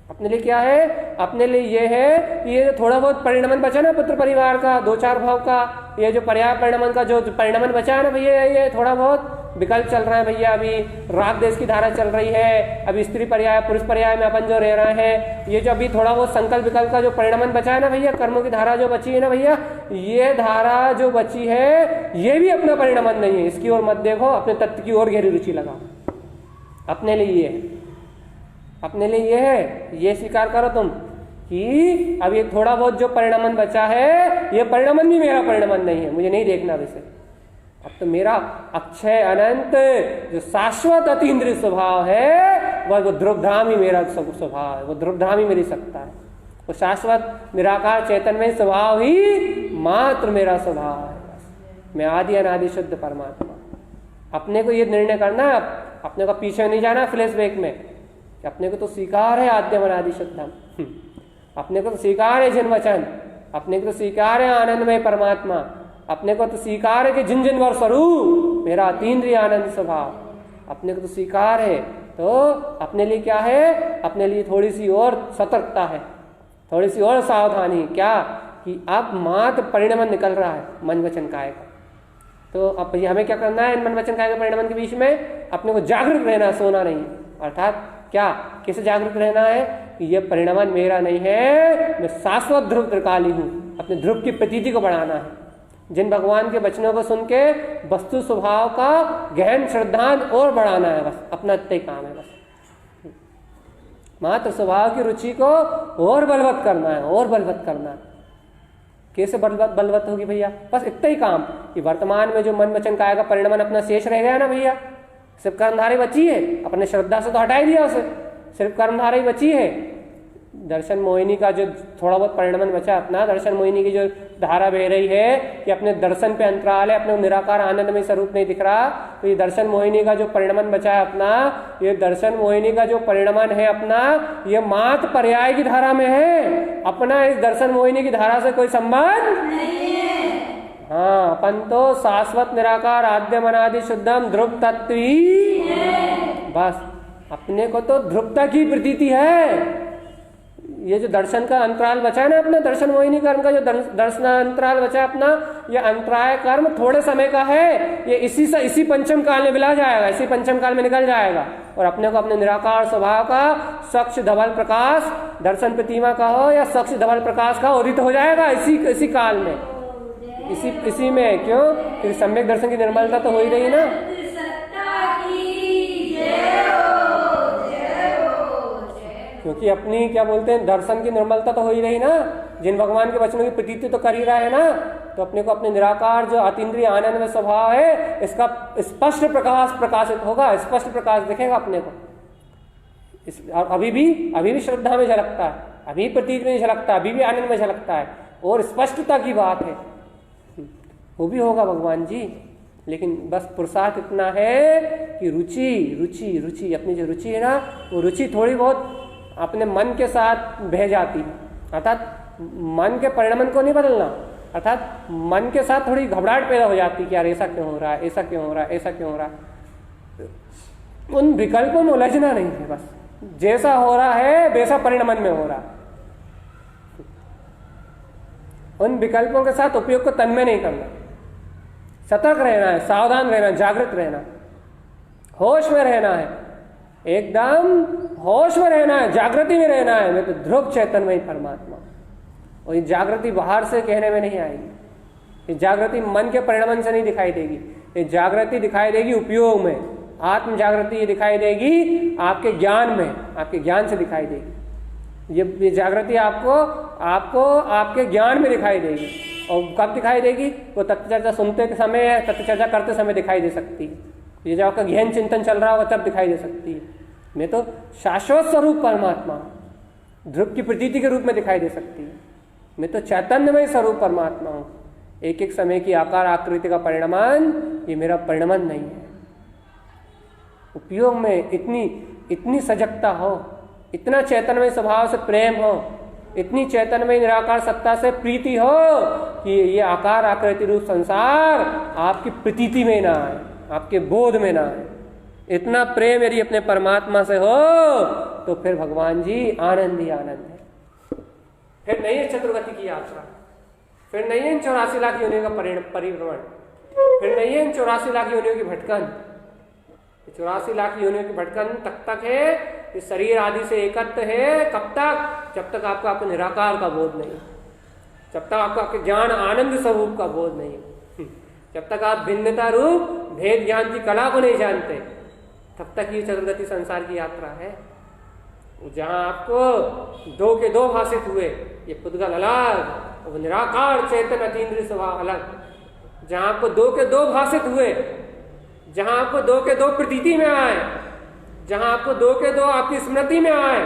अपने लिए क्या है? अपने लिए ये है कि ये थोड़ा बहुत परिणमन बचा ना, पुत्र परिवार का, 2-4 भाव का, ये जो पर्याय परिणमन का जो परिणमन बचा है ना भैया, ये थोड़ा बहुत विकल्प चल रहा है भैया। अभी राग देश की धारा चल रही है, अभी स्त्री पर्याय पुरुष पर्याय में अपन जो रह रहे हैं, ये जो अभी थोड़ा बहुत संकल्प विकल्प का जो परिणमन बचा है ना भैया, कर्मों की धारा जो बची है ना भैया, ये धारा जो बची है ये भी अपना परिणमन नहीं है। इसकी ओर मत देखो, अपने तत्व की ओर गहरी रुचि लगाओ। अपने लिए ये है, अपने लिए ये है, ये स्वीकार करो तुम कि अब ये थोड़ा बहुत जो परिणमन बचा है, ये परिणमन भी मेरा परिणमन नहीं है, मुझे नहीं देखना वैसे। अब तो मेरा अक्षय अनंत जो शाश्वत अतीन्द्रिय स्वभाव है, वह ध्रुवधाम ही मेरा स्वभाव है, वो ध्रुवधाम ही मेरी सत्ता है, वो शाश्वत निराकार चैतन्य स्वभाव ही मात्र मेरा स्वभाव है। मैं आदि अनादि शुद्ध परमात्मा। अपने को ये निर्णय करना है, अपने को पीछे नहीं जाना फ्लैशबैक में, कि अपने को तो स्वीकार है आद्यम अनादि शुद्धम, अपने को तो स्वीकार है जिन वचन, अपने को तो स्वीकार है आनंदमय परमात्मा, अपने को तो स्वीकार है कि जिन जिन वर स्वरूप मेरा अतीन्द्रिय आनंद स्वभाव, अपने को तो स्वीकार है। तो अपने लिए क्या है, अपने लिए थोड़ी सी और सतर्कता है, थोड़ी सी और सावधानी। क्या कि अब मात्र परिणमन निकल रहा है मन वचन काया का। तो अब हमें क्या करना है इन मन वचन काया के परिणमन के बीच में? अपने को जागरूक रहना, सोना नहीं। अर्थात क्या, कैसे जागरूक रहना है कि यह परिणमन मेरा नहीं है, मैं शाश्वत ध्रुव त्रिकाली हूं। अपने ध्रुव की प्रतीति को बढ़ाना है, जिन भगवान के वचनों को सुन के वस्तु स्वभाव का गहन श्रद्धान और बढ़ाना है, बस अपना इतना काम है। बस मात्र स्वभाव की रुचि को और बलवत करना है, और बलवत करना है। कैसे बलवत होगी भैया? बस इतना ही काम कि वर्तमान में जो मन वचन काया का परिणमन अपना शेष रह गया ना भैया, सिर्फ कर्मधारय बची है, अपने श्रद्धा से तो हटा ही दिया उसे, सिर्फ कर्मधारय बची है। दर्शन मोहिनी का जो थोड़ा बहुत परिणमन बचा अपना, दर्शन मोहिनी की जो धारा बह रही है कि अपने दर्शन पे अंतराल है, अपने निराकार आनंद में स्वरूप नहीं दिख रहा, तो ये दर्शन मोहिनी का जो परिणमन बचा है अपना, ये दर्शन मोहिनी का जो परिणमन है अपना, ये मात्र पर्याय की धारा में है, अपना इस दर्शन मोहिनी की धारा से कोई संबंध नहीं है। हाँ, अपन तो शाश्वत निराकार आद्यम अनादि शुद्धम ध्रुव तत्व ही, बस अपने को तो ध्रुवता की प्रतीति है। ये जो दर्शन का अंतराल बचा है ना अपना, दर्शन मोहिनी कर्म का जो दर्शन अंतराल बचा है अपना, ये अंतराय कर्म थोड़े समय का है, ये इसी पंचम काल में मिला जाएगा, इसी पंचम काल में निकल जाएगा, और अपने को अपने निराकार स्वभाव का स्वच्छ धवल प्रकाश, दर्शन प्रतिमा का हो या स्वच्छ धवल प्रकाश का उदित हो जाएगा इसी काल में, इसी में। क्यों? क्योंकि सम्यक दर्शन की निर्मलता तो हो ही रही ना। क्योंकि अपनी क्या बोलते हैं, दर्शन की निर्मलता तो हो ही रही ना, जिन भगवान के वचनों की प्रतीति तो कर ही रहा है ना, तो अपने को अपने निराकार जो अतीन्द्रिय आनंद में स्वभाव है, इसका स्पष्ट प्रकाश प्रकाशित होगा, स्पष्ट प्रकाश दिखेगा अपने को। अभी भी श्रद्धा में झलकता है, अभी प्रतीति में झलकता है, अभी भी आनंद में झलकता है, और स्पष्टता की बात है, वो भी होगा भगवान जी। लेकिन बस पुरुषार्थ इतना है कि रुचि अपनी जो रुचि है ना, वो रुचि थोड़ी बहुत अपने मन के साथ बह जाती है, अर्थात मन के परिणमन को नहीं बदलना, अर्थात मन के साथ थोड़ी घबराहट पैदा हो जाती है कि यार ऐसा क्यों हो रहा है, ऐसा क्यों हो रहा है, ऐसा क्यों हो रहा है। उन विकल्पों में उलझना नहीं है, बस जैसा हो रहा है वैसा परिणमन में हो रहा है। उन विकल्पों के साथ उपयोग को तन्मय नहीं करना, सतर्क रहना है, सावधान रहना, जागृत रहना, होश में रहना है, एकदम होश में रहना है, जागृति में रहना है। मैं तो ध्रुव चैतन्यमय परमात्मा। और ये जागृति बाहर से कहने में नहीं आएगी, ये जागृति मन के परिणमन से नहीं दिखाई देगी, ये जागृति दिखाई देगी उपयोग में। आत्म जागृति ये दिखाई देगी आपके ज्ञान में, आपके ज्ञान से दिखाई देगी। ये जागृति आपको आपके ज्ञान में दिखाई देगी। और कब दिखाई देगी? वो तत्व चर्चा सुनते समय, तत्व चर्चा करते समय दिखाई दे सकती है। ये जब आपका गहन चिंतन चल रहा होगा तब दिखाई दे सकती है। मैं तो शाश्वत स्वरूप परमात्मा, ध्रुव की प्रतीति के रूप में दिखाई दे सकती है। मैं तो चैतन्यमय स्वरूप परमात्मा हूँ। एक एक समय की आकार आकृति का परिणमन ये मेरा परिणमन नहीं है। उपयोग में इतनी सजगता हो, इतना चैतन्यमय स्वभाव से प्रेम हो, इतनी चैतन्यमय निराकार सत्ता से प्रीति हो कि ये आकार आकृति रूप संसार आपकी प्रतीति में ना आए, आपके बोध में ना आए। इतना प्रेम यदि अपने परमात्मा से हो तो फिर भगवान जी आनंद ही आनंद है। फिर नहीं है चतुर्गति की यात्रा, फिर नहीं है 84 लाख योनियों का परिभ्रमण, फिर नहीं है 84 लाख योनियों की भटकन। 84 लाख योनियों की भटकन तक है, इस शरीर आदि से एकत्र है। कब तक? जब तक आपको आपके निराकार का बोध नहीं, जब तक आपको आपके ज्ञान आनंद स्वरूप का बोध नहीं, जब तक आप भिन्नता रूप भेद ज्ञान की कला को नहीं जानते, तब तक ये चतुर्गति संसार की यात्रा है। जहां आपको दो के दो भाषित हुए, ये पुद्गल अलग और निराकार चेतन अतीन्द्रिय स्वभाव अलग, जहां आपको दो के दो भाषित हुए, जहां आपको दो के दो प्रतीति में आए, जहां आपको दो के दो आपकी स्मृति में आए,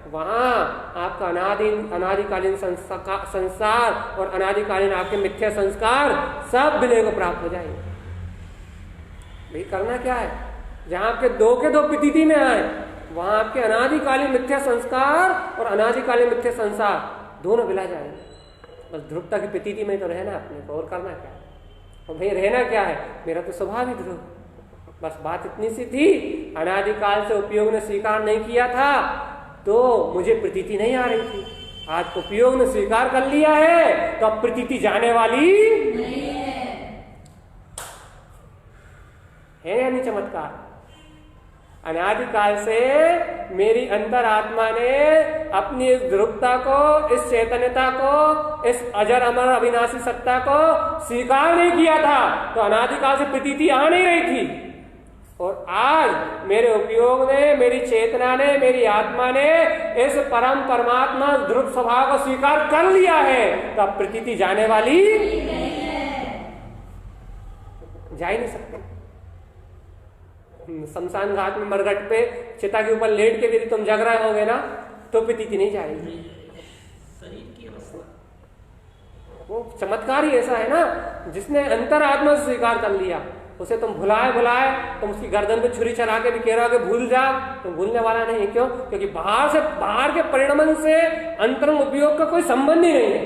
वहां आपका अनादिकालीन संसार और अनादिकालीन आपके मिथ्या संस्कार सब विलय को प्राप्त हो जाएंगे। भाई करना क्या है, जहां आपके दो के दो प्रतीति में आए, वहां आपके अनादिकालीन मिथ्या संस्कार और अनादिकालीन मिथ्या संसार दोनों मिला जाएंगे। बस ध्रुवता की प्रतीति में तो रहना अपने को, और करना क्या है। और भाई रहना क्या है, मेरा तो स्वभाव ही ध्रुव। बस बात इतनी सी थी, अनादिकाल से उपयोग ने स्वीकार नहीं किया था तो मुझे प्रतीति नहीं आ रही थी। आज उपयोग ने स्वीकार कर लिया है तो अब प्रतीति जाने वाली नहीं है या नहीं चमत्कार। अनादिकाल से मेरी अंतर आत्मा ने अपनी इस ध्रुवता को, इस चैतन्यता को, इस अजर अमर अविनाशी सत्ता को स्वीकार नहीं किया था तो अनादिकाल से प्रतीति आ नहीं रही थी। और आज मेरे उपयोग ने, मेरी चेतना ने, मेरी आत्मा ने इस परम परमात्मा ध्रुव स्वभाव को स्वीकार कर लिया है तो अब प्रतीति जाने वाली जा ही नहीं सकती। शमशान घाट में मरघट पे चिता के ऊपर लेट के भी तुम जग रहे होगे ना तो प्रतीति नहीं जाएगी। शरीर की अवस्था, वो चमत्कार ही ऐसा है ना, जिसने अंतरात्मा से स्वीकार कर लिया उसे तुम भुलाए तुम उसकी गर्दन पे छुरी चला के भी कह रहे हो कि भूल जा, तुम भूलने वाला नहीं है। क्यों? क्योंकि बाहर के परिणमन से अंतरंग उपयोग का कोई संबंध ही नहीं है।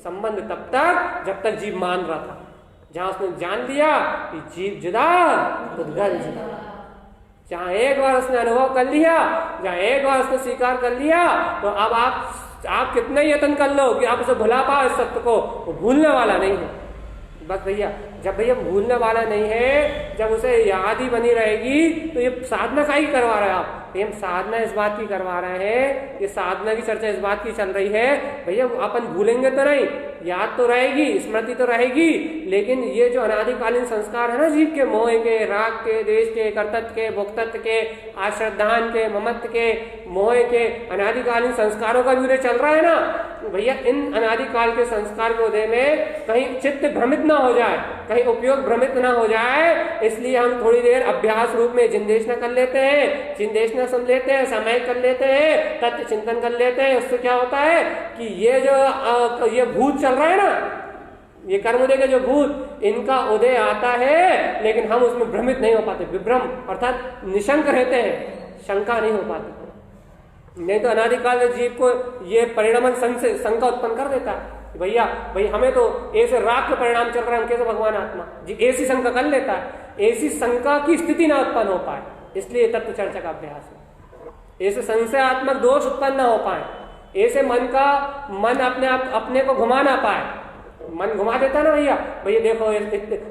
संबंध तब तक जब तक जीव मान रहा था। जहां उसने जान लिया कि जीव जुदा पुद्गल जुदा, जहां एक बार उसने अनुभव कर लिया, जहां एक बार उसने स्वीकार कर लिया, तो अब आप कितना ही यत्न कर लो कि आप उसे भुला पाओ, इस सत्य को, वो भूलने वाला नहीं है। बस भैया, जब भैया भूलने वाला नहीं है, जब उसे याद ही बनी रहेगी तो ये साधना का ही करवा रहे हैं आप। हम साधना इस बात की करवा रहे हैं, ये साधना की चर्चा इस बात की चल रही है, भैया अपन भूलेंगे तो नहीं, याद तो रहेगी, स्मृति तो रहेगी, लेकिन ये जो अनादिकालीन संस्कार है ना जीव के, मोह के, राग के, देश के, कर्तव्य के, भोक्तत्व के, आश्रद्धान के, ममत्व के, मोह के अनादिकालीन संस्कारों का भी चल रहा है ना भैया, इन अनादिकाल के संस्कार के उदय में कहीं चित्त भ्रमित ना हो जाए, कहीं उपयोग भ्रमित ना हो जाए, इसलिए हम थोड़ी देर अभ्यास रूप में जिनदेशना कर लेते हैं, चिंदेशना सुन लेते हैं, समय कर लेते हैं, तत्व चिंतन कर लेते हैं। उससे क्या होता है कि ये जो ये भूत चल रहा है ना, ये कर्मोदय के जो भूत, इनका उदय आता है लेकिन हम उसमें भ्रमित नहीं हो पाते, विभ्रम अर्थात निशंक रहते हैं, शंका नहीं हो पाती। नहीं तो अनादिकाल जीव को ये परिणाम शंका उत्पन्न कर देता है। भैया भाई हमें तो ऐसे राग के परिणाम चल रहा है, हम कैसे भगवान आत्मा जी, ऐसी शंका कर लेता है। ऐसी शंका की स्थिति ना उत्पन्न हो पाए, इसलिए तत्व चर्चा का अभ्यास है। ऐसे संशयात्मक दोष उत्पन्न ना हो पाए, ऐसे मन अपने को घुमा ना पाए। मन घुमा देता ना भैया, भैया देखो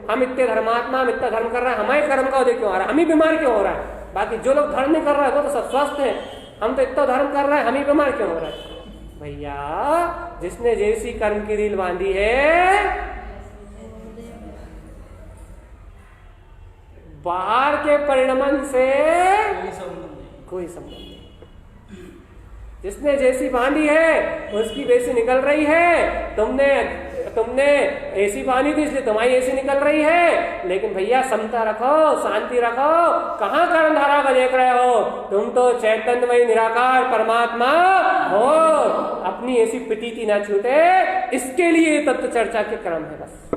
हम इतने धर्मात्मा, हम इतना धर्म कर रहे हैं, हमारे कर्म का उदय क्यों आ रहा है, हम ही बीमार क्यों हो रहा है, बाकी जो लोग धर्म नहीं कर रहा है वो तो सब स्वस्थ है, हम तो इतना धर्म कर रहे हैं, हम ही बीमार क्यों हो रहा है। भैया जिसने जैसी कर्म की रील बांधी है, बाहर के परिणमन से कोई संबंध नहीं। जिसने जैसी बांधी है उसकी वैसी निकल रही है। तुमने ऐसी बांधी थी इसलिए तुम्हारी ऐसी निकल रही है, लेकिन भैया समता रखो, शांति रखो। कहाँ कर्म धारा का देख रहे हो, तुम तो चैतन्यमय निराकार परमात्मा हो। अपनी ऐसी प्रतीति ना छूटे, इसके लिए तत्व चर्चा के क्रम है। बस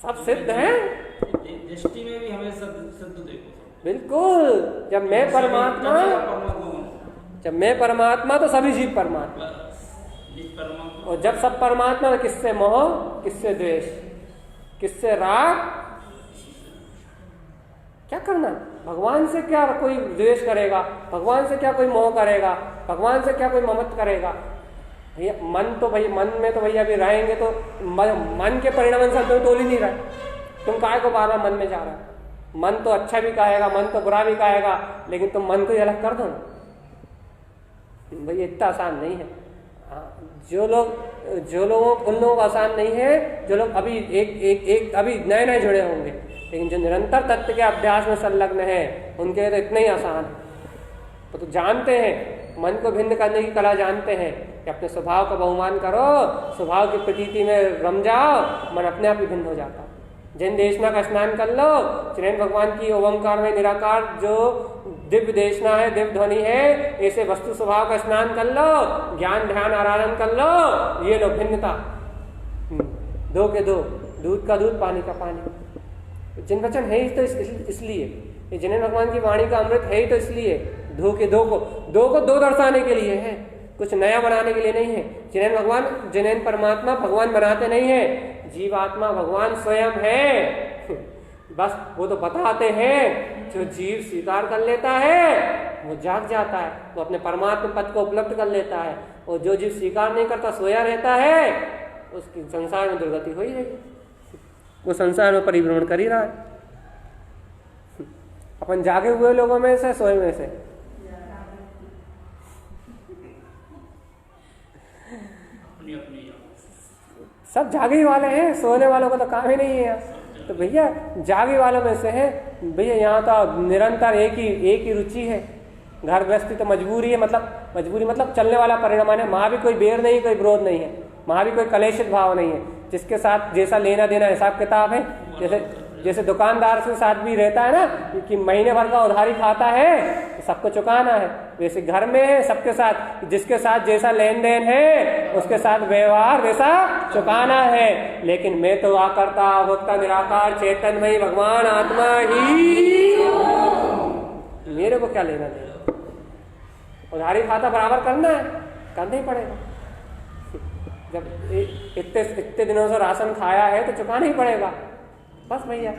सब सिद्ध है, दृष्टि में भी हमें सिद्ध देखो। बिल्कुल, जब मैं परमात्मा तो सभी जीव परमात्मा, और जब सब परमात्मा तो किससे मोह, किससे द्वेष, किससे राग। क्या करना, भगवान से क्या कोई द्वेष करेगा, भगवान से क्या कोई मोह करेगा, भगवान से क्या कोई ममत्व करेगा। भैया मन में तो भैया अभी रहेंगे तो मन के परिणाम से तुम तोल ही नहीं रहे। तुम काहे को बार बार मन में जा रहा है। मन तो अच्छा भी कहेगा, मन तो बुरा भी कहेगा, लेकिन तुम मन को ही अलग कर दो ना भैया, इतना आसान नहीं है। उन लोगों को आसान नहीं है जो लोग अभी अभी नए जुड़े होंगे। लेकिन जो निरंतर तत्व के अभ्यास में संलग्न है उनके लिए तो इतना ही आसान है। वो तो जानते हैं, मन को भिन्न करने की कला जानते हैं कि अपने स्वभाव का बहुमान करो, स्वभाव की प्रतीति में रम जाओ, मन अपने आप ही भिन्न हो जाता। जैन देशना का स्नान कर लो, चिरैन भगवान की ओंकार में निराकार जो दिव्य देशना है, दिव्य ध्वनि है, ऐसे वस्तु स्वभाव का स्नान कर लो, ज्ञान ध्यान आराधन कर लो, ये लो भिन्नता। दो के दो, दूध का दूध, पानी का पानी। जिन वचन है ही तो इसलिए, ये जिनेन भगवान की वाणी का अमृत है ही तो इसलिए। दो के दो को दो दर्शाने के लिए है, कुछ नया बनाने के लिए नहीं है। जिनेन भगवान, जिनेन परमात्मा भगवान बनाते नहीं है, जीवात्मा भगवान स्वयं है। बस वो तो बताते हैं, जो जीव स्वीकार कर लेता है वो जाग जाता है, वो अपने परमात्मा पद को उपलब्ध कर लेता है। और जो जीव स्वीकार नहीं करता, सोया रहता है, उसकी संसार में दुर्गति हो ही रहेगी, वो संसार में परिभ्रमण कर ही रहा है। अपन जागे हुए लोगों में से, सोए में से, सब जागे वाले हैं, सोने वालों का तो काम ही नहीं है यहाँ। तो भैया जागे वालों में से है भैया, यहाँ तो निरंतर एक ही रुचि है। घर गृहस्थी तो मजबूरी है, मजबूरी मतलब चलने वाला परिणाम है। वहां भी कोई बेर नहीं, कोई विरोध नहीं है, वहां भी कोई कलेशित भाव नहीं है। जिसके साथ जैसा लेना देना हिसाब किताब है, जैसे दुकानदार के साथ भी रहता है ना कि महीने भर का उधारी खाता है तो सबको चुकाना है, वैसे घर में है सबके साथ, जिसके साथ जैसा लेन देन है उसके साथ व्यवहार वैसा चुकाना है। लेकिन मैं तो आकर्ता भोक्ता निराकार चैतन्यमयी भगवान आत्मा ही, मेरे को क्या लेना देना। उधारी खाता बराबर करना है, करना ही पड़ेगा। जब इतने दिनों से राशन खाया है तो चुकाना ही पड़ेगा। बस भैया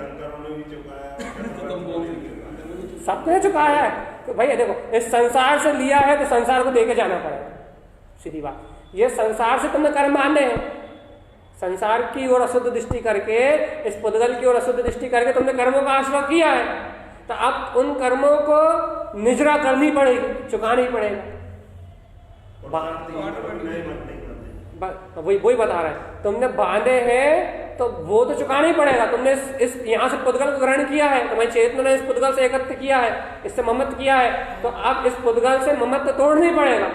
सबने चुकाया है तो भैया देखो, इस संसार से लिया है तो संसार को देके जाना पड़ेगा, सीधी बात। ये संसार से तुमने कर्म माने हैं, संसार की ओर अशुद्ध दृष्टि करके, इस पुद्गल की ओर अशुद्ध दृष्टि करके तुमने कर्मों का आश्रय किया है, तो अब उन कर्मों को निजरा करनी पड़ेगी, चुकाना ही पड़ेगा। वही बता रहे हैं, तुमने बांधे हैं तो वो तो चुकाना ही पड़ेगा। तुमने इस यहाँ से पुद्गल को ग्रहण किया है, तुम्हारी चेतना ने इस पुद्गल से एकत्र किया है, इससे ममत्व किया है, तो अब इस पुद्गल से ममत्व तोड़ना ही पड़ेगा,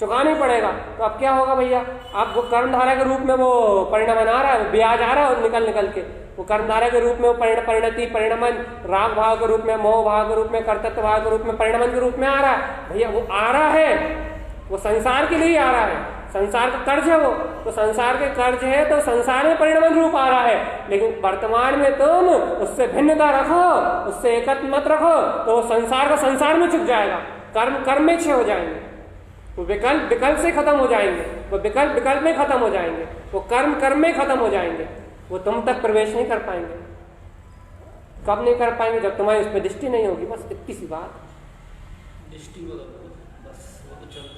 चुकाना ही पड़ेगा। तो अब क्या होगा भैया, अब वो कर्मधारा के रूप में वो परिणाम आ रहा है, ब्याज आ रहा है निकल के, वो कर्मधारा के रूप में वो परिणति, परिणमन, राग भाव के रूप में, मोह भाव के रूप में, कर्तृत्व भाव के रूप में, परिणमन के रूप में आ रहा है। भैया वो आ रहा है, वो संसार के लिए आ रहा है, संसार का कर्ज है वो, तो संसार के कर्ज है तो संसार में परिणमन रूप आ रहा है। लेकिन वर्तमान में तुम उससे भिन्नता रखो, उससे एकत्व मत रखो, तो संसार का संसार में छुप जाएगा, कर्म में छे हो जाएंगे, वो विकल्प से खत्म हो जाएंगे, वो विकल्प में खत्म हो जाएंगे, वो कर्म में खत्म हो जाएंगे, वो तुम तक प्रवेश नहीं कर पाएंगे। कब नहीं कर पाएंगे? जब तुम्हारी उस पर दृष्टि नहीं होगी। बस इतनी सी बात।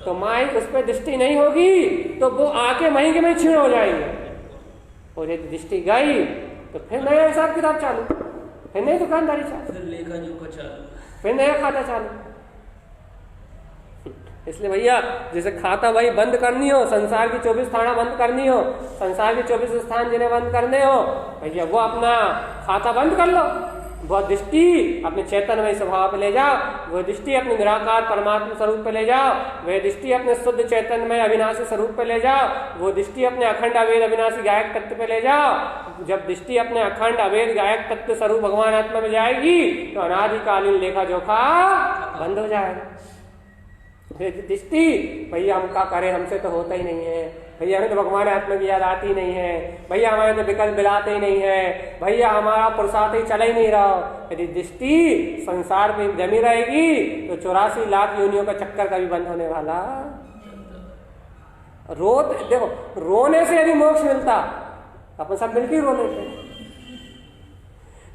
तो माई उस पर दृष्टि नहीं होगी तो वो आके वहीं के वहीं क्षीण हो जाएंगे, और यदि दृष्टि गई तो फिर नया हिसाब किताब चालू, फिर नई दुकानदारी चालू, लेखा जोखा चालू, फिर नया खाता चालू। इसलिए भैया जैसे खाता भाई बंद करनी हो, संसार की 24 थाना बंद करनी हो, संसार के 24 स्थान जिन्हें बंद करने हो, भैया वो अपना खाता बंद कर लो, वो दृष्टि अपने चैतन्यमय स्वभाव पे ले जाओ, वह दृष्टि अपने निराकार परमात्मा स्वरूप पे ले जाओ, वह दृष्टि अपने शुद्ध चैतन्यमय अविनाशी स्वरूप पे ले जाओ, वो दृष्टि अपने अखंड अवेद अविनाशी गायक तत्व पे ले जाओ। जब दृष्टि अपने अखंड अवेद गायक तत्व स्वरूप भगवान आत्मा में जाएगी तो अनादिकालीन लेखा जोखा बंद हो जाएगा। दृष्टि भैया हम क्या करें, हमसे तो होता ही नहीं है, भैया हमें तो भगवान आत्मा की याद आती नहीं है, भैया हमारे तो विकल्प मिलाते ही नहीं है, भैया हमारा पुरुषार्थ ही चला ही नहीं रहा। यदि दृष्टि संसार में जमी रहेगी तो 84 लाख योनियों का चक्कर कभी बंद होने वाला। देखो रोने से यदि मोक्ष मिलता अपन सब मिलकर रो लेते,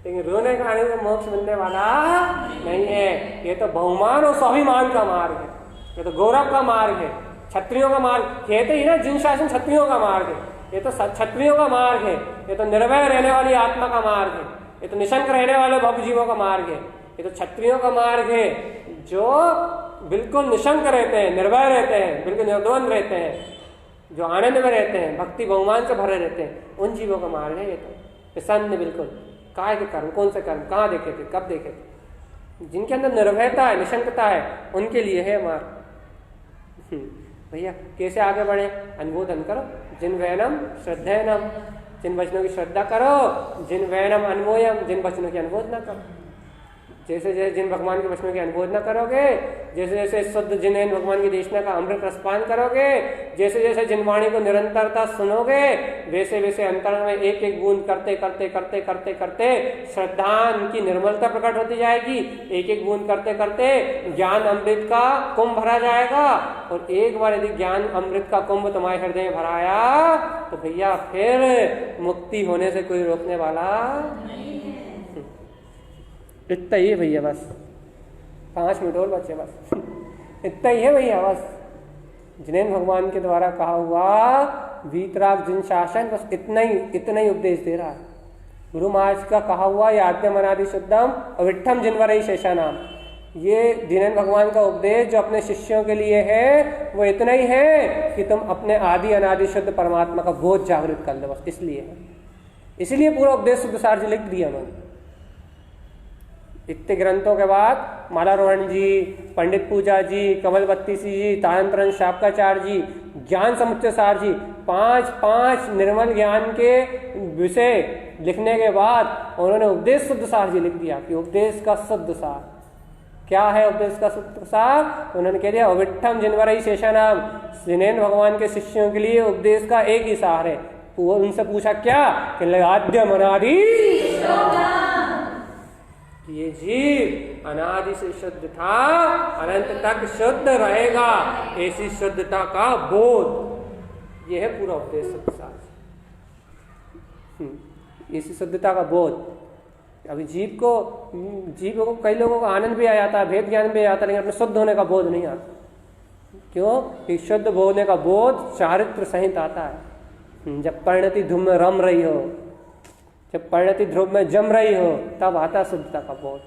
लेकिन रोने का आने से मोक्ष मिलने वाला नहीं है। ये तो बहुमान और स्वाभिमान का मार्ग है, ये तो गौरव का मार्ग है, क्षत्रियों का मार्ग कहते ही ना, जिन शासन क्षत्रियों का मार्ग है, ये तो क्षत्रियों का मार्ग है, ये तो निर्भय रहने वाली आत्मा का मार्ग है, ये तो निशंक रहने वाले भव जीवों का मार्ग है, ये तो क्षत्रियों का मार्ग है, जो बिल्कुल निशंक रहते हैं, निर्भय रहते हैं, बिल्कुल निर्द्वंद रहते हैं, जो आनंद में रहते हैं, भक्ति बहुमान से भरे रहते हैं, उन जीवों का मार्ग है ये तो प्रसन्न बिल्कुल। काय के कर्म, कौन से कर्म, कहाँ देखे थे, कब देखे थे? जिनके अंदर निर्भयता है, निशंकता है, उनके लिए है मार्ग। भैया कैसे आगे बढ़े? अनुमोदन करो। जिन वैनम श्रद्धेनम, जिन वचनों की श्रद्धा करो, जिन वैनम अन्वोयम, जिन वचनों की अनुमोदना करो। जैसे जैसे जिन भगवान के वचनों की अनुमोदना करोगे, जैसे जैसे शुद्ध जिन भगवान की देशना का अमृत रसपान करोगे, जैसे जैसे जिन वाणी को निरंतरता सुनोगे, वैसे वैसे अंतरंग में एक एक बूंद करते करते करते करते करते श्रद्धान की निर्मलता प्रकट होती जाएगी। एक एक बूंद करते करते ज्ञान अमृत का कुंभ भरा जाएगा। और एक बार यदि ज्ञान अमृत का कुंभ तुम्हारे हृदय में भराया तो भैया फिर मुक्ति होने से कोई रोकने वाला नहीं। इतना ही है भैया, बस 5 मिनट और बचे, बस इतना ही है भैया। बस जिनेन्द्र भगवान के द्वारा कहा हुआ वीतराग जिन शासन, बस इतना ही उपदेश दे रहा है। गुरु महाराज का कहा हुआ ये आद्यम अनादि शुद्धम अविठम जिनवरई शेषा नाम, ये जिनेन्द्र भगवान का उपदेश जो अपने शिष्यों के लिए है वो इतना ही है कि तुम अपने आदि अनादि शुद्ध परमात्मा का बोध जागृत कर लो, बस इसलिए है। इसलिए पूरा उपदेश शुद्धसार जी लिख दिया उन्होंने। इतने ग्रंथों के बाद मालारोहण जी, पंडित पूजा जी, कमल बत्तीसी जी, तारंतरण शापकाचार्य जी, ज्ञान समुच्चय सार जी, 5 निर्मल ज्ञान के विषय लिखने के बाद उन्होंने उपदेश शुद्ध सार जी लिख दिया कि उपदेश का शुद्ध सार क्या है। उपदेश का शुद्ध सार उन्होंने कह दिया अविठम जिनवरई शेषा नाम, जिनेन्द्र भगवान के शिष्यों के लिए उपदेश का एक ही सार है। वो उनसे पूछा क्या कि आद्यम अनादि, ये जीव अनादि से शुद्ध था, अनंत तक शुद्ध रहेगा, ऐसी शुद्धता का बोध, ये है पूरा उपदेश शुद्ध सार। ऐसी शुद्धता का बोध। अभी जीव को कई लोगों को आनंद भी आ जाता है, भेद ज्ञान भी आ जाता है, लेकिन अपने शुद्ध होने का बोध नहीं आता। क्यों? कि शुद्ध होने का बोध चारित्र सहित आता है। जब परिणति धूम में रम रही हो, जब परिणति ध्रुव में जम रही हो, तब आता शुद्धता का बोध।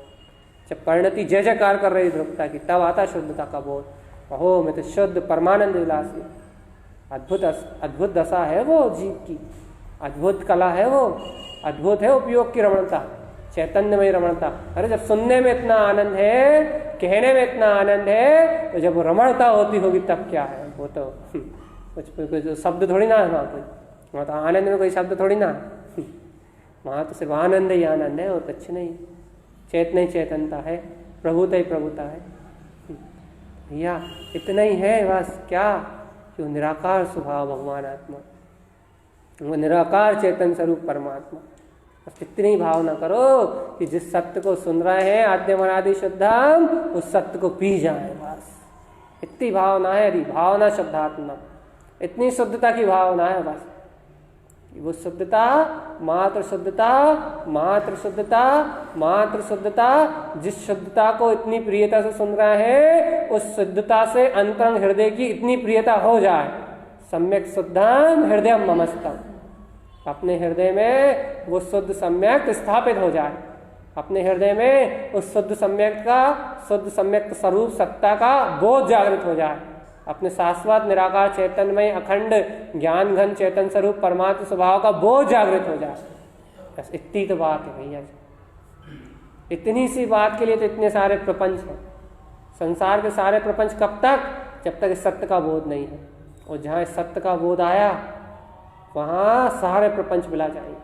जब परिणति जय जयकार कर रही ध्रुवता की, तब आता शुद्धता का बोध। अहो मैं तो शुद्ध परमानंद विलासी, अद्भुत दशा है वो जीव की, अद्भुत कला है वो, अद्भुत है उपयोग की रमणता, चैतन्यमय रमणता। अरे जब सुनने में इतना आनंद है, कहने में इतना आनंद है, तो जब रमणता होती होगी तब क्या है? वो तो कुछ शब्द थोड़ी ना है वहाँ, कोई वहाँ तो आनंद में कोई शब्द थोड़ी ना है। वहाँ तो सिर्फ आनंद ही आनंद है और कुछ नहीं। चेतन ही चेतनता है, प्रभुता ही प्रभुता है भैया। इतना ही है बस। क्या? कि वो निराकार स्वभाव भगवान आत्मा, वो निराकार चेतन स्वरूप परमात्मा। बस इतनी ही भावना करो कि जिस सत्य को सुन रहे हैं आद्यम अनादि शुद्धम, उस सत्य को पी जाए। बस इतनी भावना है। यदि भावना शब्दात्मा, इतनी शुद्धता की भावना है बस। वो शुद्धता, मात्र शुद्धता, मात्र शुद्धता, मात्र शुद्धता, जिस शुद्धता को इतनी प्रियता से सुन रहे हैं, उस शुद्धता से अंतरंग हृदय की इतनी प्रियता हो जाए। सम्यक शुद्धम हृदयम ममस्तम, अपने हृदय में वो शुद्ध सम्यक स्थापित हो जाए। अपने हृदय में उस शुद्ध सम्यक स्वरूप सत्ता का बोध जागृत हो जाए। अपने शाश्वत निराकार चैतन्यमय अखंड ज्ञान घन चेतन स्वरूप परमात्म स्वभाव का बोध जागृत हो जाए। बस इतनी तो बात है भैया। इतनी सी बात के लिए तो इतने सारे प्रपंच हैं। संसार के सारे प्रपंच कब तक? जब तक इस सत्य का बोध नहीं है। और जहाँ इस सत्य का बोध आया, वहाँ सारे प्रपंच मिला जाएंगे,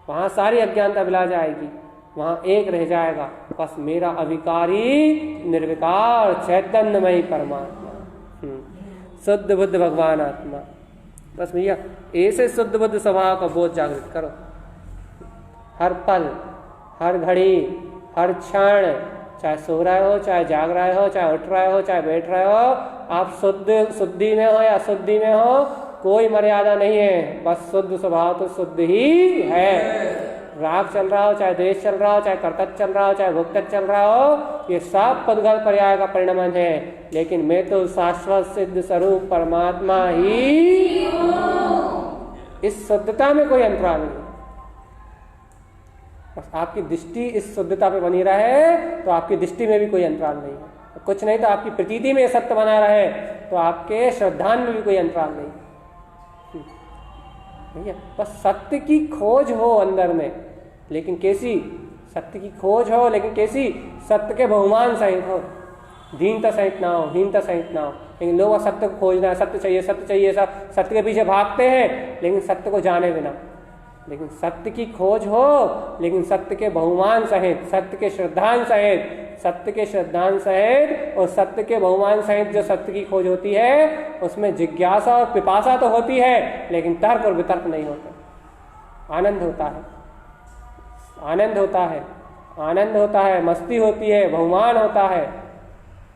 वहाँ सारी अज्ञानता मिला जाएगी। वहाँ एक रह जाएगा, बस मेरा अविकारी निर्विकार चैतन्यमय परमात्मा, शुद्ध बुद्ध भगवान आत्मा। बस भैया ऐसे शुद्ध बुद्ध स्वभाव का बोध जागृत करो। हर पल, हर घड़ी, हर क्षण, चाहे सो रहे हो, चाहे जाग रहे हो, चाहे उठ रहे हो, चाहे बैठ रहे हो, आप शुद्धि में हो या अशुद्धि में हो, कोई मर्यादा नहीं है। बस शुद्ध स्वभाव तो शुद्ध ही है। राग चल रहा हो, चाहे द्वेष चल रहा हो, चाहे कर्तव्य चल रहा हो, चाहे भोक्तव्य चल रहा हो, ये सब पदगल पर्याय का परिणमन है। लेकिन मैं तो शाश्वत सिद्ध स्वरूप परमात्मा ही हूँ। इस शुद्धता में कोई अंतराल नहीं। बस आपकी दृष्टि इस शुद्धता पे बनी रहे तो आपकी दृष्टि में भी कोई अंतराल नहीं है। कुछ नहीं तो आपकी प्रतीति में सत्य बना रहे तो आपके श्रद्धान में भी कोई अंतराल नहीं भैया। बस सत्य की खोज हो अंदर में, लेकिन कैसी? सत्य की खोज हो, लेकिन कैसी? सत्य के बहुमान सहित हो, दीनता सहित ना हो, हीनता सहित ना हो। लेकिन लोग सत्य को खोजना है, सत्य चाहिए, सत्य चाहिए, सब सत्य के पीछे भागते हैं, लेकिन सत्य को जाने बिना। लेकिन सत्य की खोज हो, लेकिन सत्य के बहुमान सहित, सत्य के श्रद्धांश सहित, सत्य के श्रद्धांश सहित और सत्य के बहुमान सहित जो सत्य की खोज होती है, उसमें जिज्ञासा और पिपासा तो होती है, लेकिन तर्क और वितर्क नहीं होते। आनंद होता है, आनंद होता है, आनंद होता है, मस्ती होती है, बहुमान होता है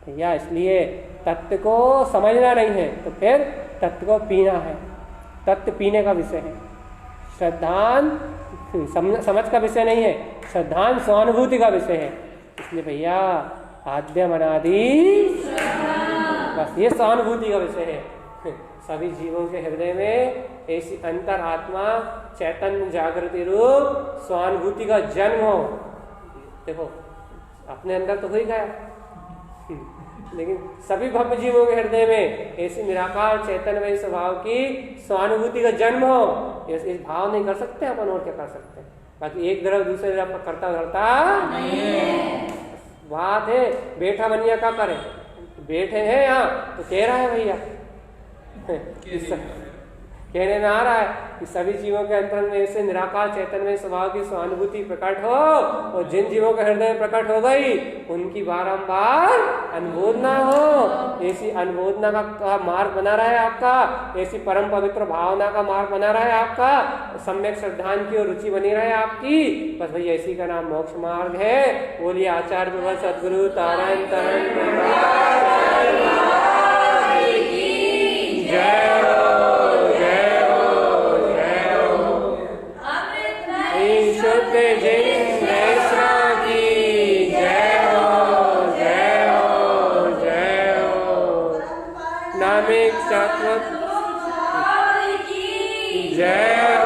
भैया। इसलिए तत्व को समझना नहीं है तो फिर तत्व को पीना है। तत्व पीने का विषय है, श्रद्धान समझ का विषय नहीं है, श्रद्धान स्वानुभूति का विषय है। इसलिए भैया आद्यम अनादि, बस ये सहानुभूति का विषय है। सभी जीवों के हृदय में ऐसी अंतर आत्मा चैतन्य जागृति रूप स्वानुभूति का जन्म हो। देखो अपने अंदर तो हो ही गया, लेकिन सभी भव्य जीवों के हृदय में ऐसी निराकार चैतन्य स्वभाव की स्वानुभूति का जन्म हो। इस भाव नहीं कर सकते अपन, और क्या कर सकते हैं? बाकी एक तरफ दूसरे तरफ करता धरता बात है। बैठा बनिया क्या करे? बैठे हैं यहाँ तो कह रहा है भैया, कहने में आ रहा है कि सभी जीवों के अंतर में ऐसे निराकार चैतन्य स्वभाव की सहानुभूति प्रकट हो, और जिन जीवों के हृदय में प्रकट हो गई उनकी बारंबार अनुमोदना हो। ऐसी अनुमोदना का मार्ग बना रहा है आपका, ऐसी परम पवित्र भावना का मार्ग बना रहा है आपका, सम्यक श्रद्धान की और रुचि बनी रहे आपकी। बस भैया इसी का नाम मोक्ष मार्ग है। बोलिए आचार्य प्रभु सद्गुरु तारण तरण जय शुद्ध जिनेश्वर की जय हो, जय हो, जय हो। नामिक सत्व की जय।